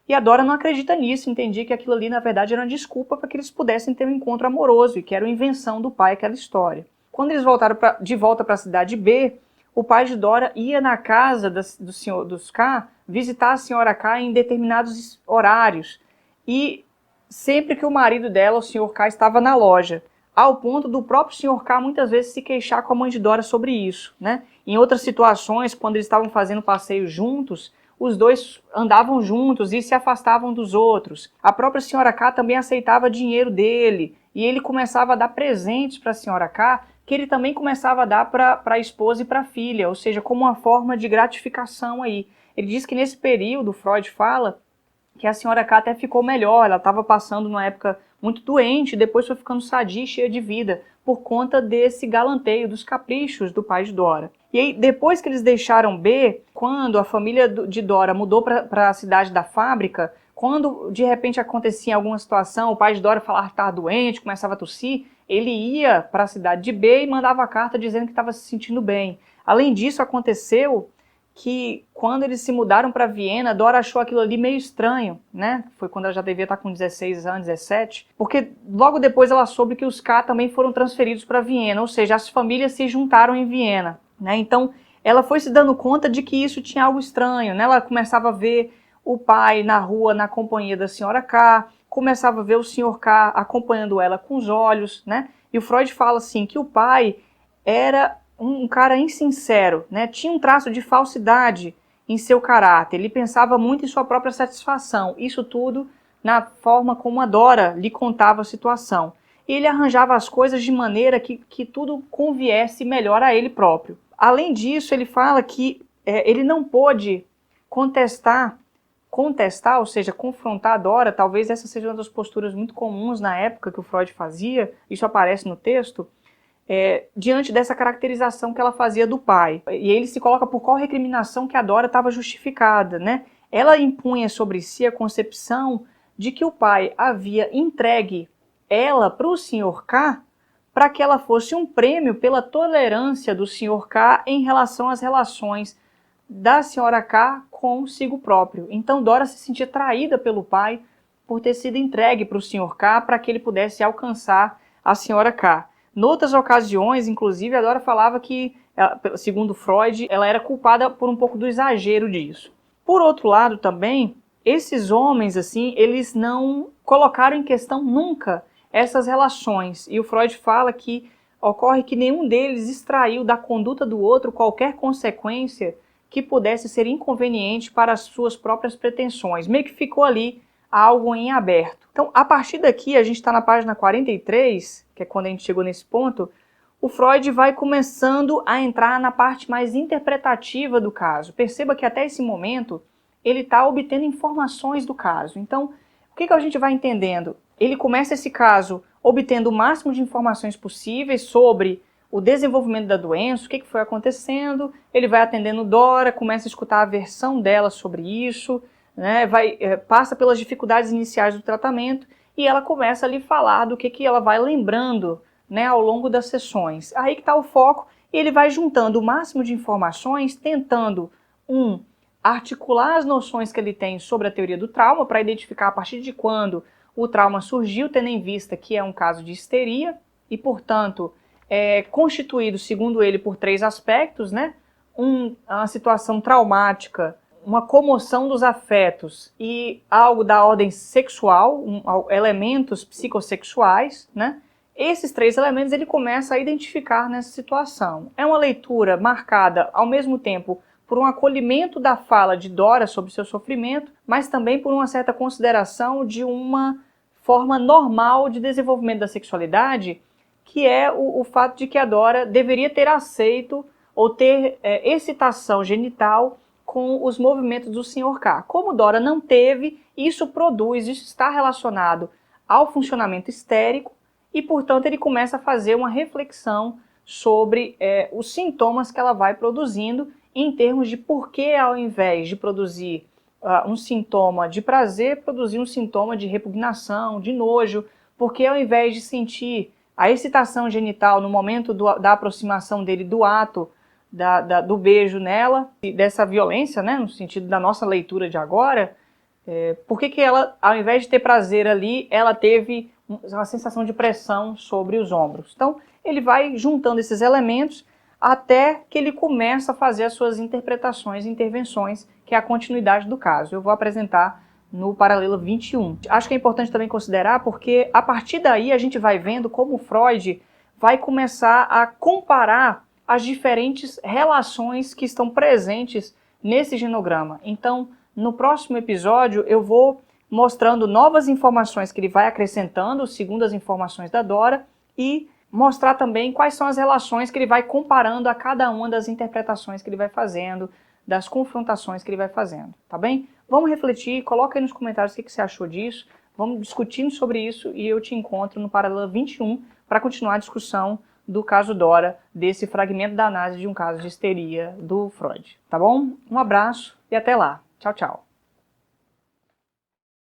E a Dora não acredita nisso, entendia que aquilo ali na verdade era uma desculpa para que eles pudessem ter um encontro amoroso, e que era uma invenção do pai aquela história. Quando eles voltaram de volta para a cidade B, o pai de Dora ia na casa dos K visitar a Sra. K em determinados horários, e sempre que o marido dela, o Sr. K, estava na loja, ao ponto do próprio Sr. K muitas vezes se queixar com a mãe de Dora sobre isso, né? Em outras situações, quando eles estavam fazendo passeios juntos, os dois andavam juntos e se afastavam dos outros. A própria Sra. K também aceitava dinheiro dele, e ele começava a dar presentes para a Sra. K, que ele também começava a dar para a esposa e para a filha, ou seja, como uma forma de gratificação aí. Ele diz que nesse período, Freud fala, que a Sra. K até ficou melhor, ela estava passando numa época muito doente, depois foi ficando sadia e cheia de vida, por conta desse galanteio, dos caprichos do pai de Dora. E aí, depois que eles deixaram B, quando a família de Dora mudou para a cidade da fábrica, quando de repente acontecia alguma situação, o pai de Dora falava que estava doente, começava a tossir, ele ia para a cidade de B e mandava a carta dizendo que estava se sentindo bem. Além disso, aconteceu que quando eles se mudaram para Viena, Dora achou aquilo ali meio estranho, né? Foi quando ela já devia estar com 16 anos, 17, porque logo depois ela soube que os K também foram transferidos para Viena, ou seja, as famílias se juntaram em Viena, né? Então ela foi se dando conta de que isso tinha algo estranho, né? Ela começava a ver o pai na rua na companhia da senhora K, começava a ver o senhor K acompanhando ela com os olhos, né? E o Freud fala assim que o pai era um cara insincero, né? Tinha um traço de falsidade em seu caráter, ele pensava muito em sua própria satisfação, isso tudo na forma como a Dora lhe contava a situação. E ele arranjava as coisas de maneira que tudo conviesse melhor a ele próprio. Além disso, ele fala que ele não pôde contestar, ou seja, confrontar a Dora, talvez essa seja uma das posturas muito comuns na época que o Freud fazia, isso aparece no texto, diante dessa caracterização que ela fazia do pai. E ele se coloca por qual recriminação que a Dora estava justificada, né? Ela impunha sobre si a concepção de que o pai havia entregue ela para o Sr. K para que ela fosse um prêmio pela tolerância do Sr. K em relação às relações da Sra. K consigo próprio. Então Dora se sentia traída pelo pai por ter sido entregue para o Sr. K para que ele pudesse alcançar a Sra. K. Noutras ocasiões, inclusive, a Dora falava que, segundo Freud, ela era culpada por um pouco do exagero disso. Por outro lado também, esses homens, assim, eles não colocaram em questão nunca essas relações. E o Freud fala que ocorre que nenhum deles extraiu da conduta do outro qualquer consequência que pudesse ser inconveniente para as suas próprias pretensões. Meio que ficou ali algo em aberto. Então, a partir daqui, a gente está na página 43, que é quando a gente chegou nesse ponto, o Freud vai começando a entrar na parte mais interpretativa do caso. Perceba que até esse momento, ele está obtendo informações do caso. Então, o que a gente vai entendendo? Ele começa esse caso obtendo o máximo de informações possíveis sobre o desenvolvimento da doença, o que foi acontecendo, ele vai atendendo Dora, começa a escutar a versão dela sobre isso, né, passa pelas dificuldades iniciais do tratamento e ela começa a lhe falar do que ela vai lembrando, né, ao longo das sessões. Aí que está o foco, e ele vai juntando o máximo de informações, tentando, articular as noções que ele tem sobre a teoria do trauma, para identificar a partir de quando o trauma surgiu, tendo em vista que é um caso de histeria, e, portanto, é constituído, segundo ele, por 3 aspectos, né? Uma situação traumática, uma comoção dos afetos e algo da ordem sexual, elementos psicossexuais, né? Esses 3 elementos ele começa a identificar nessa situação. É uma leitura marcada, ao mesmo tempo, por um acolhimento da fala de Dora sobre seu sofrimento, mas também por uma certa consideração de uma forma normal de desenvolvimento da sexualidade, que é o fato de que a Dora deveria ter aceito ou ter excitação genital com os movimentos do Sr. K. Como Dora não teve, isso está relacionado ao funcionamento histérico e, portanto, ele começa a fazer uma reflexão sobre os sintomas que ela vai produzindo em termos de por que, ao invés de produzir um sintoma de prazer, produzir um sintoma de repugnação, de nojo, porque ao invés de sentir a excitação genital no momento da aproximação dele do ato, do beijo nela, e dessa violência, né, no sentido da nossa leitura de agora, por que ela, ao invés de ter prazer ali, ela teve uma sensação de pressão sobre os ombros? Então, ele vai juntando esses elementos até que ele começa a fazer as suas interpretações e intervenções, que é a continuidade do caso. Eu vou apresentar no paralelo 21. Acho que é importante também considerar, porque a partir daí a gente vai vendo como Freud vai começar a comparar as diferentes relações que estão presentes nesse genograma. Então, no próximo episódio, eu vou mostrando novas informações que ele vai acrescentando, segundo as informações da Dora, e mostrar também quais são as relações que ele vai comparando a cada uma das interpretações que ele vai fazendo, das confrontações que ele vai fazendo, tá bem? Vamos refletir, coloca aí nos comentários o que você achou disso, vamos discutindo sobre isso e eu te encontro no paralelo 21 para continuar a discussão do caso Dora, desse fragmento da análise de um caso de histeria do Freud, tá bom? Um abraço e até lá. Tchau, tchau.